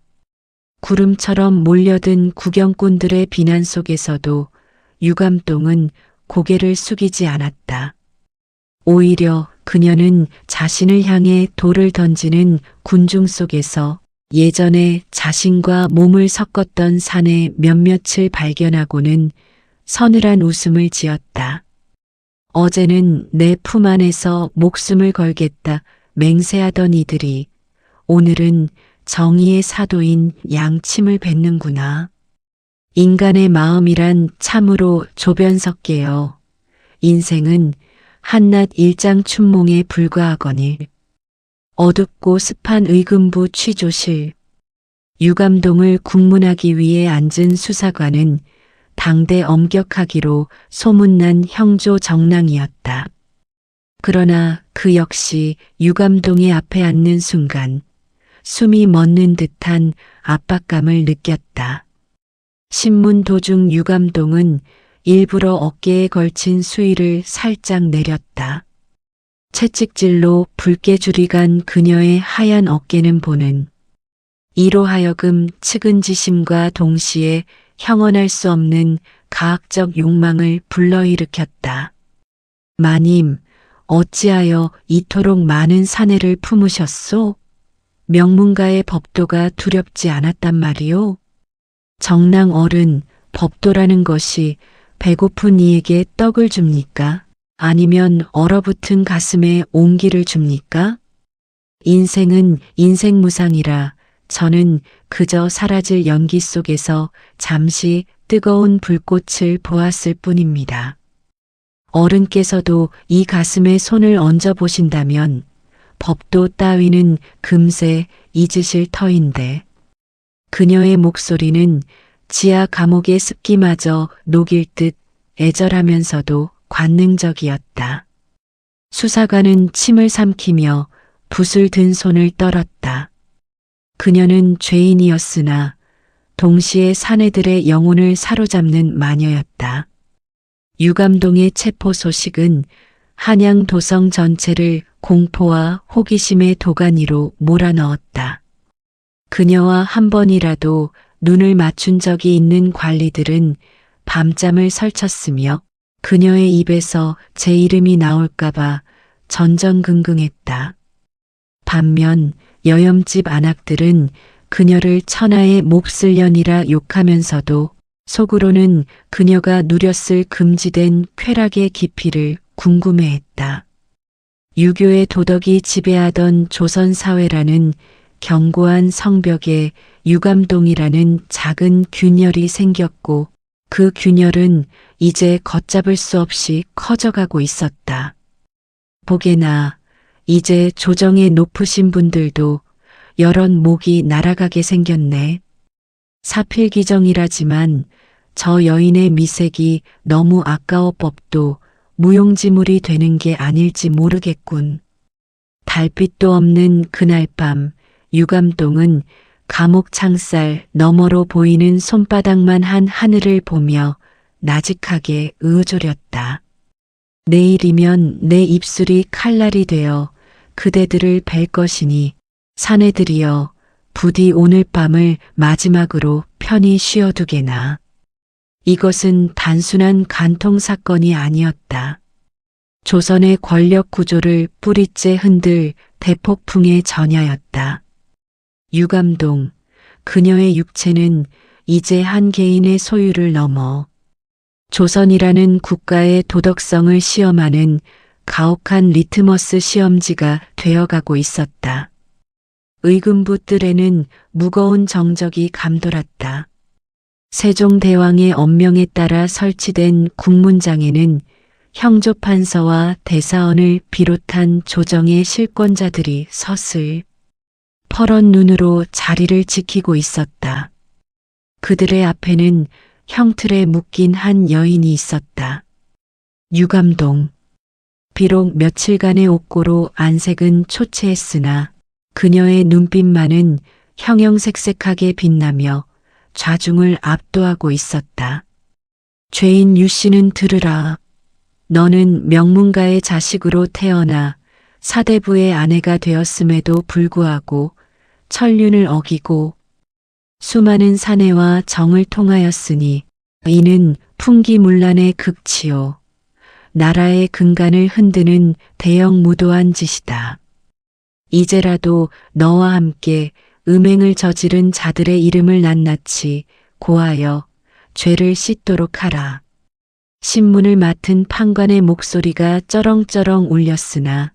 구름처럼 몰려든 구경꾼들의 비난 속에서도 유감동은 고개를 숙이지 않았다. 오히려 그녀는 자신을 향해 돌을 던지는 군중 속에서 예전에 자신과 몸을 섞었던 사내 몇몇을 발견하고는 서늘한 웃음을 지었다. 어제는 내 품 안에서 목숨을 걸겠다 맹세하던 이들이 오늘은 정의의 사도인 양침을 뵙는구나. 인간의 마음이란 참으로 조변석계여. 인생은 한낱 일장춘몽에 불과하거니. 어둡고 습한 의금부 취조실. 유감동을 국문하기 위해 앉은 수사관은 당대 엄격하기로 소문난 형조 정랑이었다. 그러나 그 역시 유감동의 앞에 앉는 순간 숨이 멎는 듯한 압박감을 느꼈다. 신문 도중 유감동은 일부러 어깨에 걸친 수의를 살짝 내렸다. 채찍질로 붉게 줄이 간 그녀의 하얀 어깨는 보는 이로 하여금 측은지심과 동시에 형언할 수 없는 가학적 욕망을 불러일으켰다. 마님, 어찌하여 이토록 많은 사내를 품으셨소? 명문가의 법도가 두렵지 않았단 말이오? 정랑 어른, 법도라는 것이 배고픈 이에게 떡을 줍니까? 아니면 얼어붙은 가슴에 온기를 줍니까? 인생은 인생무상이라 저는 그저 사라질 연기 속에서 잠시 뜨거운 불꽃을 보았을 뿐입니다. 어른께서도 이 가슴에 손을 얹어 보신다면 법도 따위는 금세 잊으실 터인데. 그녀의 목소리는 지하 감옥의 습기마저 녹일 듯 애절하면서도 관능적이었다. 수사관은 침을 삼키며 붓을 든 손을 떨었다. 그녀는 죄인이었으나 동시에 사내들의 영혼을 사로잡는 마녀였다. 유감동의 체포 소식은 한양 도성 전체를 공포와 호기심의 도가니로 몰아넣었다. 그녀와 한 번이라도 눈을 맞춘 적이 있는 관리들은 밤잠을 설쳤으며 그녀의 입에서 제 이름이 나올까봐 전전긍긍했다. 반면 여염집 안악들은 그녀를 천하의 몹쓸 년이라 욕하면서도 속으로는 그녀가 누렸을 금지된 쾌락의 깊이를 궁금해했다. 유교의 도덕이 지배하던 조선 사회라는 견고한 성벽에 유감동이라는 작은 균열이 생겼고 그 균열은 이제 걷잡을 수 없이 커져가고 있었다. 보게나 이제 조정에 높으신 분들도 여럿 목이 날아가게 생겼네. 사필기정이라지만 저 여인의 미색이 너무 아까워 법도 무용지물이 되는 게 아닐지 모르겠군. 달빛도 없는 그날 밤 유감동은 감옥 창살 너머로 보이는 손바닥만 한 하늘을 보며 나직하게 의조렸다. 내일이면 내 입술이 칼날이 되어 그대들을 뵐 것이니 사내들이여 부디 오늘 밤을 마지막으로 편히 쉬어두게나. 이것은 단순한 간통 사건이 아니었다. 조선의 권력 구조를 뿌리째 흔들 대폭풍의 전야였다. 유감동, 그녀의 육체는 이제 한 개인의 소유를 넘어 조선이라는 국가의 도덕성을 시험하는 가혹한 리트머스 시험지가 되어가고 있었다. 의금부 뜰에는 무거운 정적이 감돌았다. 세종대왕의 엄명에 따라 설치된 국문장에는 형조판서와 대사원을 비롯한 조정의 실권자들이 서슬 퍼런 눈으로 자리를 지키고 있었다. 그들의 앞에는 형틀에 묶인 한 여인이 있었다. 유감동. 비록 며칠간의 옥고로 안색은 초췌했으나 그녀의 눈빛만은 형형색색하게 빛나며 좌중을 압도하고 있었다. 죄인 유씨는 들으라. 너는 명문가의 자식으로 태어나 사대부의 아내가 되었음에도 불구하고 천륜을 어기고 수많은 사내와 정을 통하였으니 이는 풍기문란의 극치요. 나라의 근간을 흔드는 대형무도한 짓이다. 이제라도 너와 함께 음행을 저지른 자들의 이름을 낱낱이 고하여 죄를 씻도록 하라. 신문을 맡은 판관의 목소리가 쩌렁쩌렁 울렸으나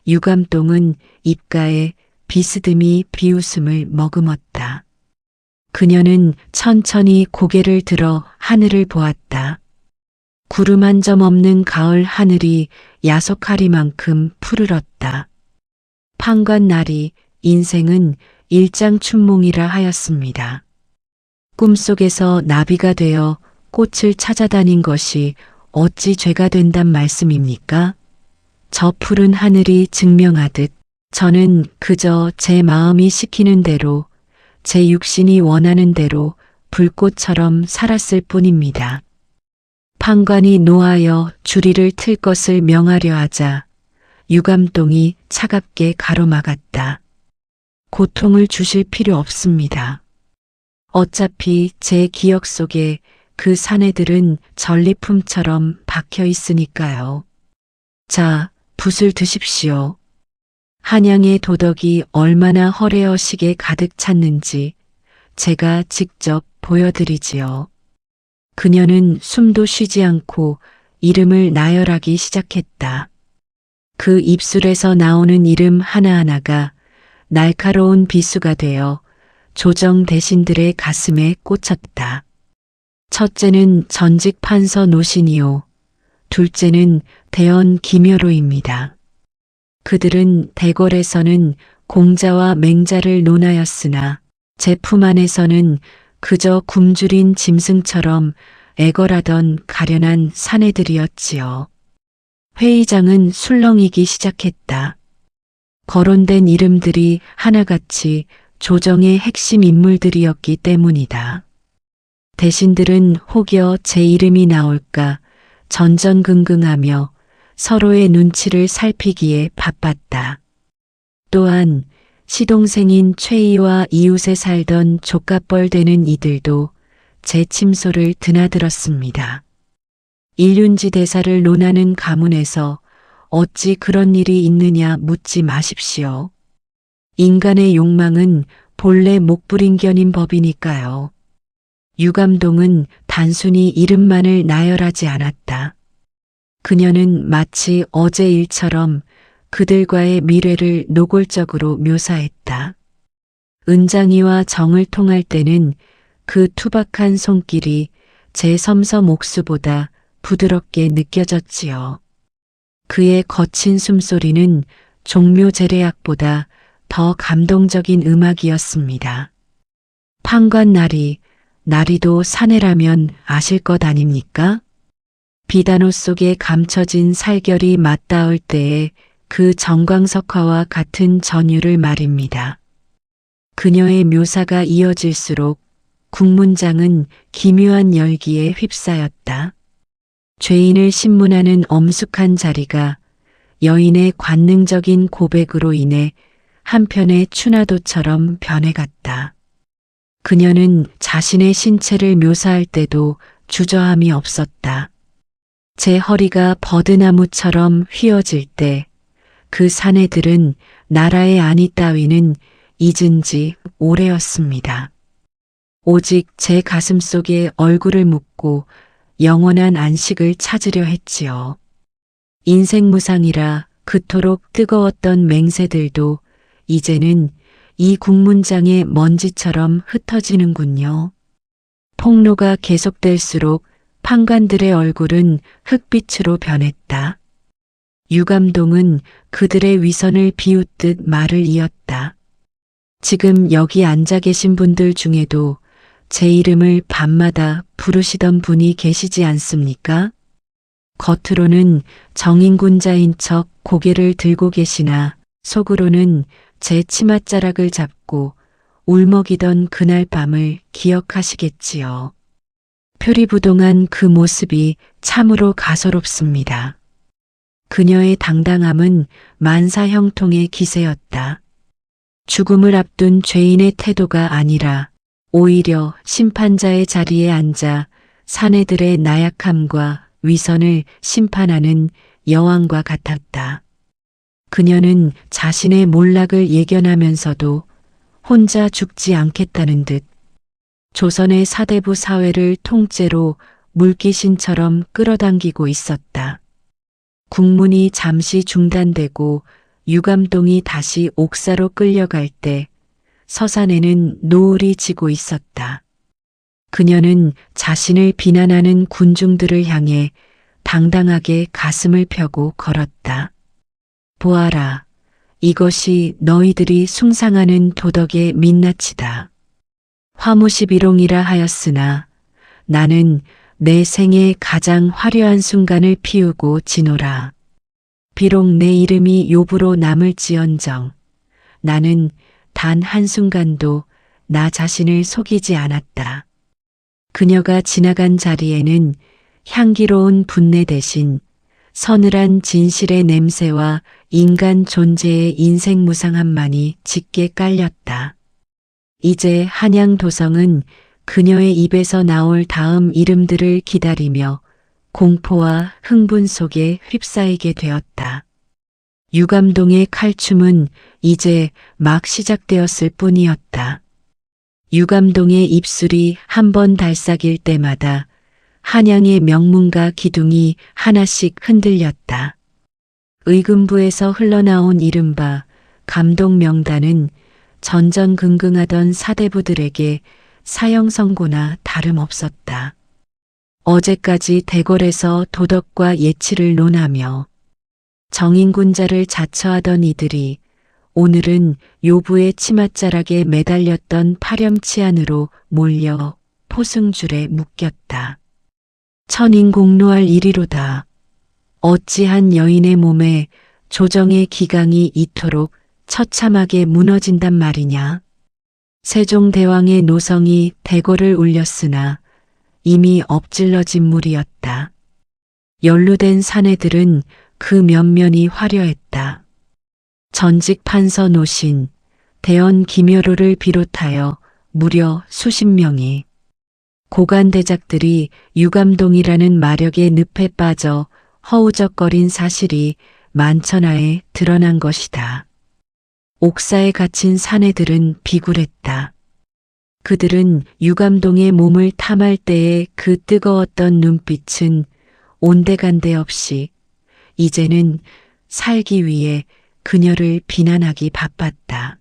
유감동은 입가에 비스듬히 비웃음을 머금었다. 그녀는 천천히 고개를 들어 하늘을 보았다. 구름 한 점 없는 가을 하늘이 야속하리만큼 푸르렀다. 판관나리, 인생은 일장춘몽이라 하였습니다. 꿈속에서 나비가 되어 꽃을 찾아다닌 것이 어찌 죄가 된단 말씀입니까? 저 푸른 하늘이 증명하듯 저는 그저 제 마음이 시키는 대로, 제 육신이 원하는 대로 불꽃처럼 살았을 뿐입니다. 판관이 노하여 주리를 틀 것을 명하려 하자 유감동이 차갑게 가로막았다. 고통을 주실 필요 없습니다. 어차피 제 기억 속에 그 사내들은 전리품처럼 박혀 있으니까요. 자, 붓을 드십시오. 한양의 도덕이 얼마나 허례허식에 가득 찼는지 제가 직접 보여드리지요. 그녀는 숨도 쉬지 않고 이름을 나열하기 시작했다. 그 입술에서 나오는 이름 하나하나가 날카로운 비수가 되어 조정 대신들의 가슴에 꽂혔다. 첫째는 전직 판서 노신이요. 둘째는 대원 김여로입니다. 그들은 대궐에서는 공자와 맹자를 논하였으나 제품 안에서는 그저 굶주린 짐승처럼 애걸하던 가련한 사내들이었지요. 회의장은 술렁이기 시작했다. 거론된 이름들이 하나같이 조정의 핵심 인물들이었기 때문이다. 대신들은 혹여 제 이름이 나올까 전전긍긍하며 서로의 눈치를 살피기에 바빴다. 또한 시동생인 최이와 이웃에 살던 족갑벌 되는 이들도 제 침소를 드나들었습니다. 일륜지 대사를 논하는 가문에서 어찌 그런 일이 있느냐 묻지 마십시오. 인간의 욕망은 본래 목불인견인 법이니까요. 유감동은 단순히 이름만을 나열하지 않았다. 그녀는 마치 어제 일처럼 그들과의 미래를 노골적으로 묘사했다. 은장이와 정을 통할 때는 그 투박한 손길이 제 섬섬 옥수보다 부드럽게 느껴졌지요. 그의 거친 숨소리는 종묘 제례악보다 더 감동적인 음악이었습니다. 판관나리, 나리도 사내라면 아실 것 아닙니까? 비단옷 속에 감춰진 살결이 맞닿을 때에 그 정광석화와 같은 전율을 말입니다. 그녀의 묘사가 이어질수록 국문장은 기묘한 열기에 휩싸였다. 죄인을 신문하는 엄숙한 자리가 여인의 관능적인 고백으로 인해 한편의 추나도처럼 변해갔다. 그녀는 자신의 신체를 묘사할 때도 주저함이 없었다. 제 허리가 버드나무처럼 휘어질 때 그 사내들은 나라의 안위 따위는 잊은 지 오래였습니다. 오직 제 가슴 속에 얼굴을 묻고 영원한 안식을 찾으려 했지요. 인생무상이라 그토록 뜨거웠던 맹세들도 이제는 이 국문장의 먼지처럼 흩어지는군요. 폭로가 계속될수록 판관들의 얼굴은 흑빛으로 변했다. 유감동은 그들의 위선을 비웃듯 말을 이었다. 지금 여기 앉아 계신 분들 중에도 제 이름을 밤마다 부르시던 분이 계시지 않습니까? 겉으로는 정인군자인 척 고개를 들고 계시나 속으로는 제 치맛자락을 잡고 울먹이던 그날 밤을 기억하시겠지요. 표리부동한 그 모습이 참으로 가소롭습니다. 그녀의 당당함은 만사형통의 기세였다. 죽음을 앞둔 죄인의 태도가 아니라 오히려 심판자의 자리에 앉아 사내들의 나약함과 위선을 심판하는 여왕과 같았다. 그녀는 자신의 몰락을 예견하면서도 혼자 죽지 않겠다는 듯 조선의 사대부 사회를 통째로 물귀신처럼 끌어당기고 있었다. 국문이 잠시 중단되고 유감동이 다시 옥사로 끌려갈 때 서산에는 노을이 지고 있었다. 그녀는 자신을 비난하는 군중들을 향해 당당하게 가슴을 펴고 걸었다. 보아라, 이것이 너희들이 숭상하는 도덕의 민낯이다. 화무시비롱이라 하였으나 나는 내 생의 가장 화려한 순간을 피우고 지노라. 비록 내 이름이 욥으로 남을지언정 나는 단 한순간도 나 자신을 속이지 않았다. 그녀가 지나간 자리에는 향기로운 분내 대신 서늘한 진실의 냄새와 인간 존재의 인생무상함만이 짙게 깔렸다. 이제 한양도성은 그녀의 입에서 나올 다음 이름들을 기다리며 공포와 흥분 속에 휩싸이게 되었다. 유감동의 칼춤은 이제 막 시작되었을 뿐이었다. 유감동의 입술이 한 번 달싹일 때마다 한양의 명문가 기둥이 하나씩 흔들렸다. 의금부에서 흘러나온 이른바 감독명단은 전전긍긍하던 사대부들에게 사형선고나 다름없었다. 어제까지 대궐에서 도덕과 예치를 논하며 정인군자를 자처하던 이들이 오늘은 요부의 치맛자락에 매달렸던 파렴치 안으로 몰려 포승줄에 묶였다. 천인공노할 일이로다. 어찌한 여인의 몸에 조정의 기강이 이토록 처참하게 무너진단 말이냐. 세종대왕의 노성이 대궐을 울렸으나 이미 엎질러진 물이었다. 연루된 사내들은 그 면면이 화려했다. 전직 판서 노신, 대원 김여로를 비롯하여 무려 수십 명이 고관대작들이 유감동이라는 마력의 늪에 빠져 허우적거린 사실이 만천하에 드러난 것이다. 옥사에 갇힌 사내들은 비굴했다. 그들은 유감동의 몸을 탐할 때의 그 뜨거웠던 눈빛은 온데간데 없이 이제는 살기 위해 그녀를 비난하기 바빴다.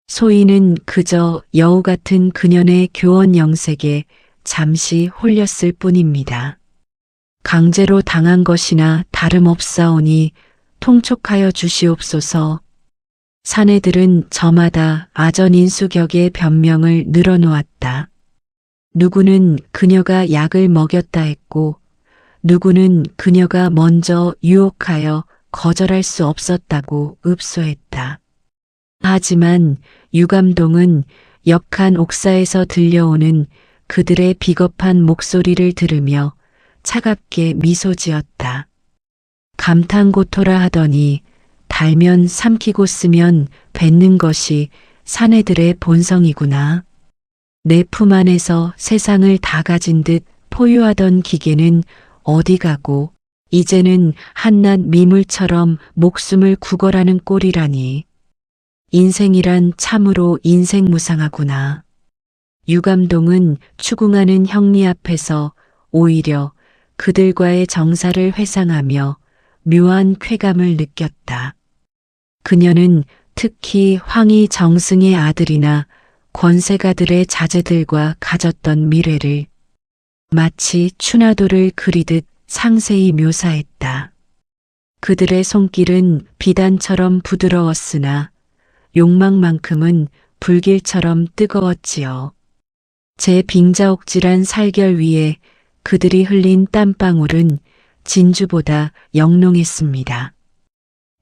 소희는 그저 여우 같은 그녀의 교원 영색에 잠시 홀렸을 뿐입니다. 강제로 당한 것이나 다름없사오니 통촉하여 주시옵소서. 사내들은 저마다 아전인수격의 변명을 늘어놓았다. 누구는 그녀가 약을 먹였다 했고 누구는 그녀가 먼저 유혹하여 거절할 수 없었다고 읍소했다. 하지만 유감동은 역한 옥사에서 들려오는 그들의 비겁한 목소리를 들으며 차갑게 미소 지었다. 감탄고토라 하더니 달면 삼키고 쓰면 뱉는 것이 사내들의 본성이구나. 내 품 안에서 세상을 다 가진 듯 포유하던 기계는 어디 가고 이제는 한낱 미물처럼 목숨을 구걸하는 꼴이라니. 인생이란 참으로 인생무상하구나. 유감동은 추궁하는 형리 앞에서 오히려 그들과의 정사를 회상하며 묘한 쾌감을 느꼈다. 그녀는 특히 황희 정승의 아들이나 권세가들의 자제들과 가졌던 미래를 마치 추나도를 그리듯 상세히 묘사했다. 그들의 손길은 비단처럼 부드러웠으나 욕망만큼은 불길처럼 뜨거웠지요. 제 빙자옥질한 살결 위에 그들이 흘린 땀방울은 진주보다 영롱했습니다.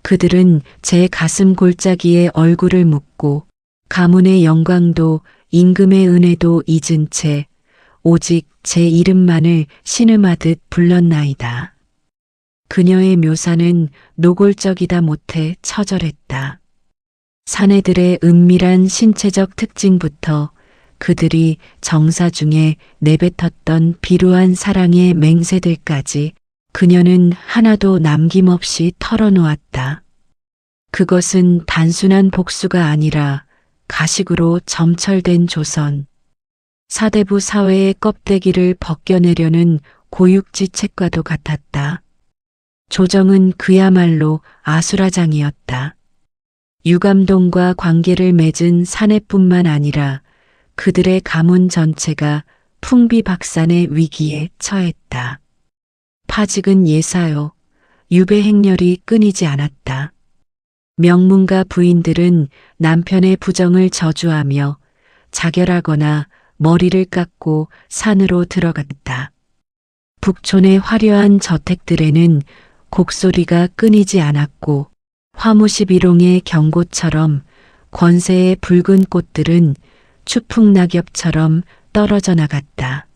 그들은 제 가슴 골짜기에 얼굴을 묻고 가문의 영광도 임금의 은혜도 잊은 채 오직 제 이름만을 신음하듯 불렀나이다. 그녀의 묘사는 노골적이다 못해 처절했다. 사내들의 은밀한 신체적 특징부터 그들이 정사 중에 내뱉었던 비루한 사랑의 맹세들까지 그녀는 하나도 남김없이 털어놓았다. 그것은 단순한 복수가 아니라 가식으로 점철된 조선. 사대부 사회의 껍데기를 벗겨내려는 고육지책과도 같았다. 조정은 그야말로 아수라장이었다. 유감동과 관계를 맺은 사내뿐만 아니라 그들의 가문 전체가 풍비박산의 위기에 처했다. 파직은 예사요. 유배 행렬이 끊이지 않았다. 명문가 부인들은 남편의 부정을 저주하며 자결하거나 머리를 깎고 산으로 들어갔다. 북촌의 화려한 저택들에는 곡소리가 끊이지 않았고 화무시비롱의 경고처럼 권세의 붉은 꽃들은 추풍낙엽처럼 떨어져 나갔다.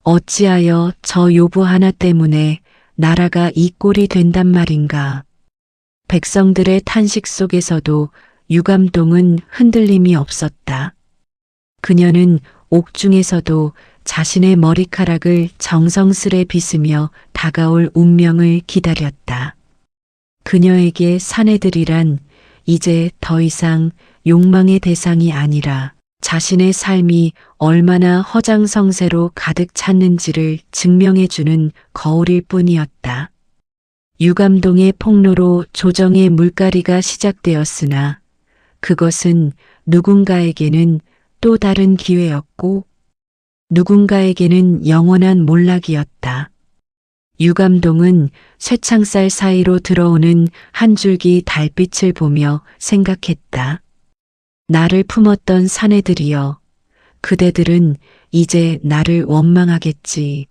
어찌하여 저 요부 하나 때문에 나라가 이 꼴이 된단 말인가. 백성들의 탄식 속에서도 유감동은 흔들림이 없었다. 그녀는 옥중에서도 자신의 머리카락을 정성스레 빗으며 다가올 운명을 기다렸다. 그녀에게 사내들이란 이제 더 이상 욕망의 대상이 아니라 자신의 삶이 얼마나 허장성세로 가득 찼는지를 증명해주는 거울일 뿐이었다. 유감동의 폭로로 조정의 물갈이가 시작되었으나 그것은 누군가에게는 또 다른 기회였고 누군가에게는 영원한 몰락이었다. 유감동은 쇠창살 사이로 들어오는 한 줄기 달빛을 보며 생각했다. 나를 품었던 사내들이여, 그대들은 이제 나를 원망하겠지.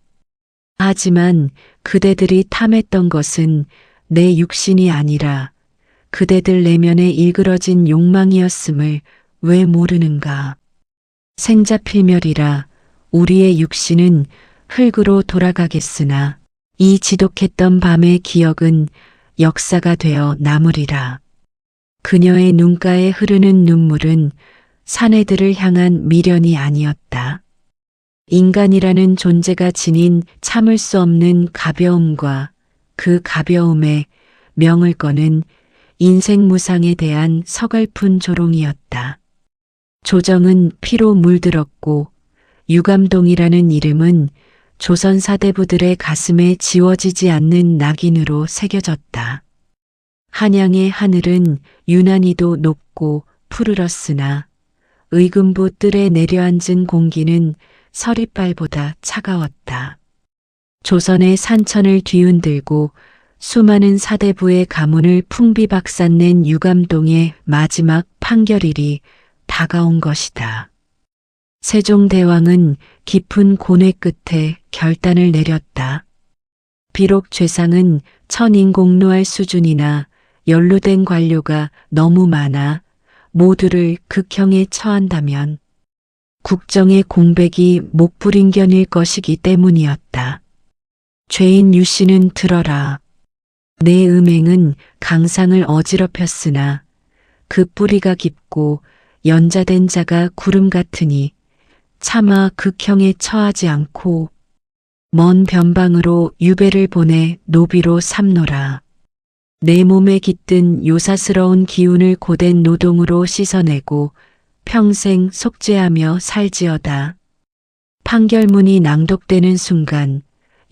하지만 그대들이 탐했던 것은 내 육신이 아니라 그대들 내면에 일그러진 욕망이었음을 왜 모르는가. 생자필멸이라 우리의 육신은 흙으로 돌아가겠으나 이 지독했던 밤의 기억은 역사가 되어 남으리라. 그녀의 눈가에 흐르는 눈물은 사내들을 향한 미련이 아니었다. 인간이라는 존재가 지닌 참을 수 없는 가벼움과 그 가벼움에 명을 거는 인생무상에 대한 서글픈 조롱이었다. 조정은 피로 물들었고 유감동이라는 이름은 조선 사대부들의 가슴에 지워지지 않는 낙인으로 새겨졌다. 한양의 하늘은 유난히도 높고 푸르렀으나 의금부 뜰에 내려앉은 공기는 서리빨보다 차가웠다. 조선의 산천을 뒤흔들고 수많은 사대부의 가문을 풍비박산낸 유감동의 마지막 판결일이 다가온 것이다. 세종대왕은 깊은 고뇌 끝에 결단을 내렸다. 비록 죄상은 천인공노할 수준이나 연루된 관료가 너무 많아 모두를 극형에 처한다면 국정의 공백이 목불인견일 것이기 때문이었다. 죄인 유씨는 들어라. 내 음행은 강상을 어지럽혔으나 그 뿌리가 깊고 연자된 자가 구름 같으니 차마 극형에 처하지 않고 먼 변방으로 유배를 보내 노비로 삼노라. 내 몸에 깃든 요사스러운 기운을 고된 노동으로 씻어내고 평생 속죄하며 살지어다. 판결문이 낭독되는 순간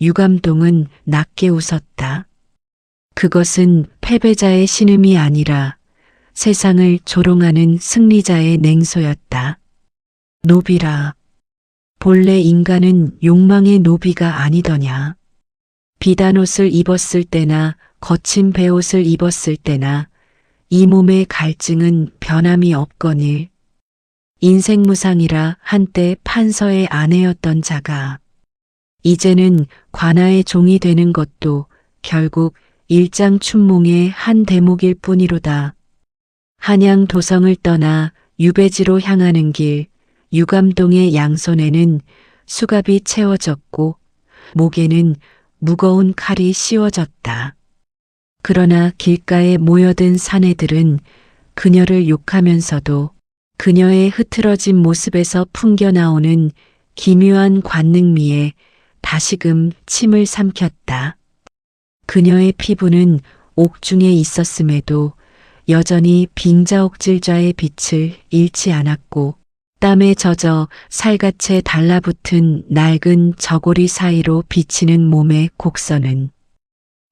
유감동은 낮게 웃었다. 그것은 패배자의 신음이 아니라 세상을 조롱하는 승리자의 냉소였다. 노비라. 본래 인간은 욕망의 노비가 아니더냐. 비단옷을 입었을 때나 거친 베옷을 입었을 때나 이 몸의 갈증은 변함이 없거늘. 인생무상이라 한때 판서의 아내였던 자가 이제는 관아의 종이 되는 것도 결국 일장춘몽의 한 대목일 뿐이로다. 한양 도성을 떠나 유배지로 향하는 길, 유감동의 양손에는 수갑이 채워졌고 목에는 무거운 칼이 씌워졌다. 그러나 길가에 모여든 사내들은 그녀를 욕하면서도 그녀의 흐트러진 모습에서 풍겨나오는 기묘한 관능미에 다시금 침을 삼켰다. 그녀의 피부는 옥중에 있었음에도 여전히 빙자옥질좌의 빛을 잃지 않았고 땀에 젖어 살갗에 달라붙은 낡은 저고리 사이로 비치는 몸의 곡선은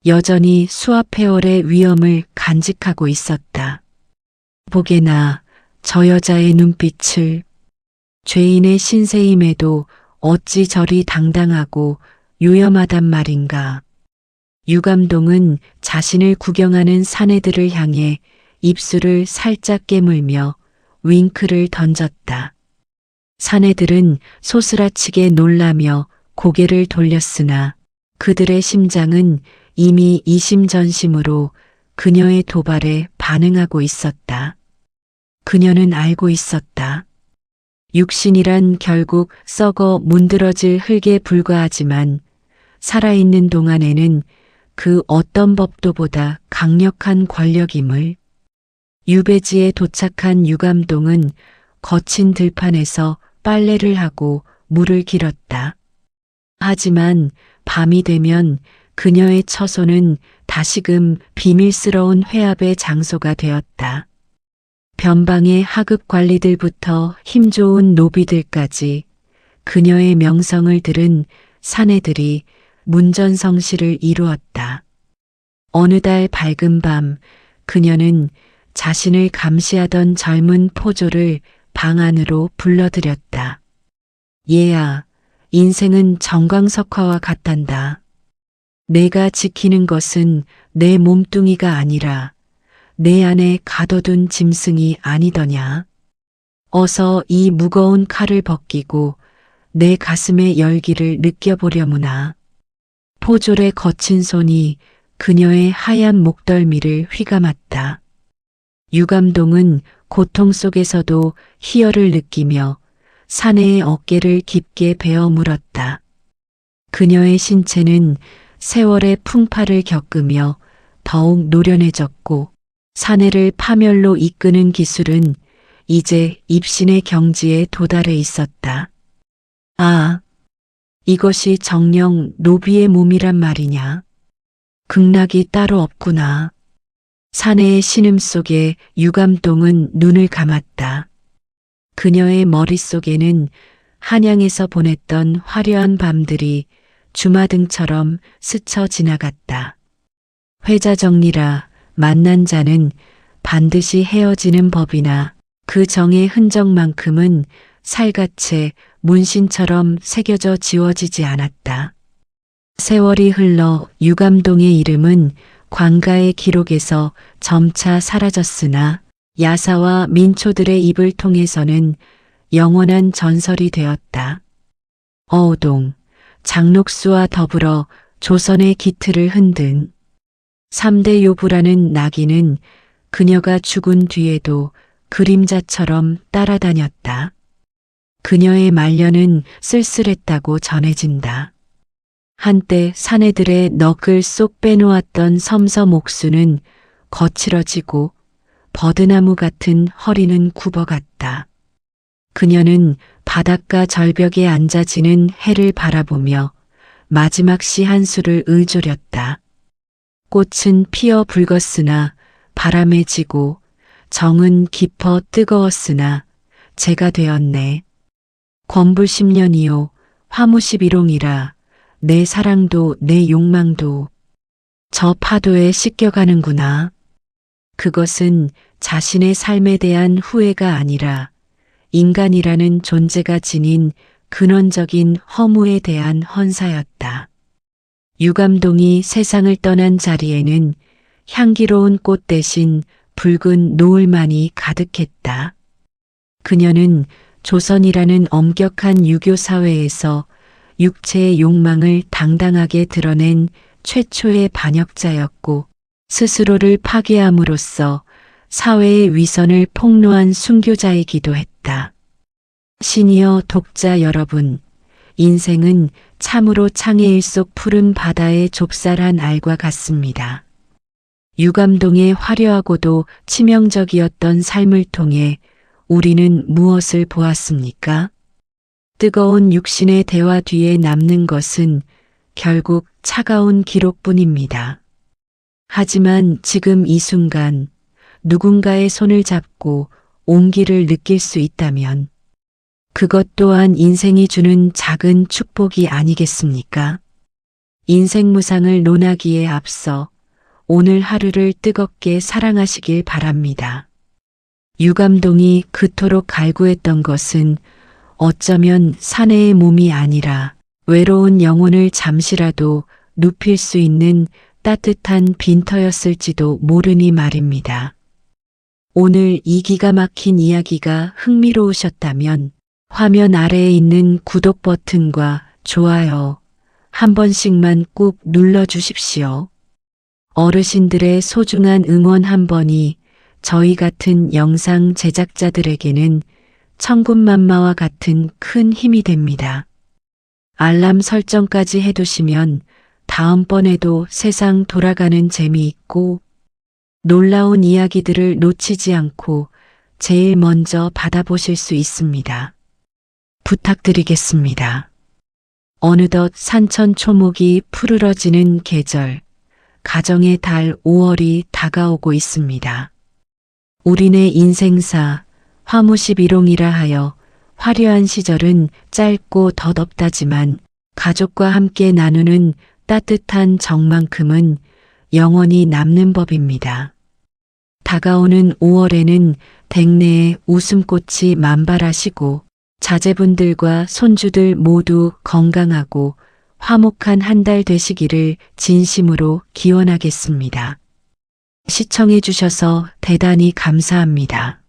여전히 수압폐월의 위험을 간직하고 있었다. 보게나 저 여자의 눈빛을. 죄인의 신세임에도 어찌 저리 당당하고 유염하단 말인가. 유감동은 자신을 구경하는 사내들을 향해 입술을 살짝 깨물며 윙크를 던졌다. 사내들은 소스라치게 놀라며 고개를 돌렸으나 그들의 심장은 이미 이심전심으로 그녀의 도발에 반응하고 있었다. 그녀는 알고 있었다. 육신이란 결국 썩어 문드러질 흙에 불과하지만 살아있는 동안에는 그 어떤 법도보다 강력한 권력임을. 유배지에 도착한 유감동은 거친 들판에서 빨래를 하고 물을 길었다. 하지만 밤이 되면 그녀의 처소는 다시금 비밀스러운 회합의 장소가 되었다. 변방의 하급 관리들부터 힘 좋은 노비들까지 그녀의 명성을 들은 사내들이 문전성시를 이루었다. 어느 달 밝은 밤 그녀는 자신을 감시하던 젊은 포조를 방 안으로 불러들였다. 얘야, 인생은 정광석화와 같단다. 내가 지키는 것은 내 몸뚱이가 아니라 내 안에 가둬둔 짐승이 아니더냐. 어서 이 무거운 칼을 벗기고 내 가슴의 열기를 느껴보려무나. 포졸의 거친 손이 그녀의 하얀 목덜미를 휘감았다. 유감동은 고통 속에서도 희열을 느끼며 사내의 어깨를 깊게 베어 물었다. 그녀의 신체는 세월의 풍파를 겪으며 더욱 노련해졌고 사내를 파멸로 이끄는 기술은 이제 입신의 경지에 도달해 있었다. 아, 이것이 정녕 노비의 몸이란 말이냐. 극락이 따로 없구나. 사내의 신음 속에 유감동은 눈을 감았다. 그녀의 머릿속에는 한양에서 보냈던 화려한 밤들이 주마등처럼 스쳐 지나갔다. 회자 정리라 만난 자는 반드시 헤어지는 법이나 그 정의 흔적만큼은 살갗에 문신처럼 새겨져 지워지지 않았다. 세월이 흘러 유감동의 이름은 관가의 기록에서 점차 사라졌으나 야사와 민초들의 입을 통해서는 영원한 전설이 되었다. 어우동, 장록수와 더불어 조선의 기틀을 흔든 3대 요부라는 낙인은 그녀가 죽은 뒤에도 그림자처럼 따라다녔다. 그녀의 말년은 쓸쓸했다고 전해진다. 한때 사내들의 너클 쏙 빼놓았던 섬섬 옥수는 거칠어지고 버드나무 같은 허리는 굽어갔다. 그녀는 바닷가 절벽에 앉아지는 해를 바라보며 마지막 시 한 수를 의조렸다. 꽃은 피어 붉었으나 바람에 지고 정은 깊어 뜨거웠으나 제가 되었네. 권불 10년이요 화무십일홍이라 내 사랑도 내 욕망도 저 파도에 씻겨가는구나. 그것은 자신의 삶에 대한 후회가 아니라 인간이라는 존재가 지닌 근원적인 허무에 대한 헌사였다. 유감동이 세상을 떠난 자리에는 향기로운 꽃 대신 붉은 노을만이 가득했다. 그녀는 조선이라는 엄격한 유교 사회에서 육체의 욕망을 당당하게 드러낸 최초의 반역자였고 스스로를 파괴함으로써 사회의 위선을 폭로한 순교자이기도 했다. 시니어 독자 여러분, 인생은 참으로 창해일 속 푸른 바다의 좁쌀한 알과 같습니다. 유감동의 화려하고도 치명적이었던 삶을 통해 우리는 무엇을 보았습니까? 뜨거운 육신의 대화 뒤에 남는 것은 결국 차가운 기록뿐입니다. 하지만 지금 이 순간 누군가의 손을 잡고 온기를 느낄 수 있다면 그것 또한 인생이 주는 작은 축복이 아니겠습니까? 인생 무상을 논하기에 앞서 오늘 하루를 뜨겁게 사랑하시길 바랍니다. 유감동이 그토록 갈구했던 것은 어쩌면 사내의 몸이 아니라 외로운 영혼을 잠시라도 눕힐 수 있는 따뜻한 빈터였을지도 모르니 말입니다. 오늘 이 기가 막힌 이야기가 흥미로우셨다면 화면 아래에 있는 구독 버튼과 좋아요 한 번씩만 꾹 눌러주십시오. 어르신들의 소중한 응원 한 번이 저희 같은 영상 제작자들에게는 천군만마와 같은 큰 힘이 됩니다. 알람 설정까지 해두시면 다음번에도 세상 돌아가는 재미있고 놀라운 이야기들을 놓치지 않고 제일 먼저 받아보실 수 있습니다. 부탁드리겠습니다. 어느덧 산천 초목이 푸르러지는 계절, 가정의 달 5월이 다가오고 있습니다. 우리네 인생사 화무십일홍이라 하여 화려한 시절은 짧고 덧없다지만 가족과 함께 나누는 따뜻한 정만큼은 영원히 남는 법입니다. 다가오는 5월에는 댁내에 웃음꽃이 만발하시고 자제분들과 손주들 모두 건강하고 화목한 한 달 되시기를 진심으로 기원하겠습니다. 시청해 주셔서 대단히 감사합니다.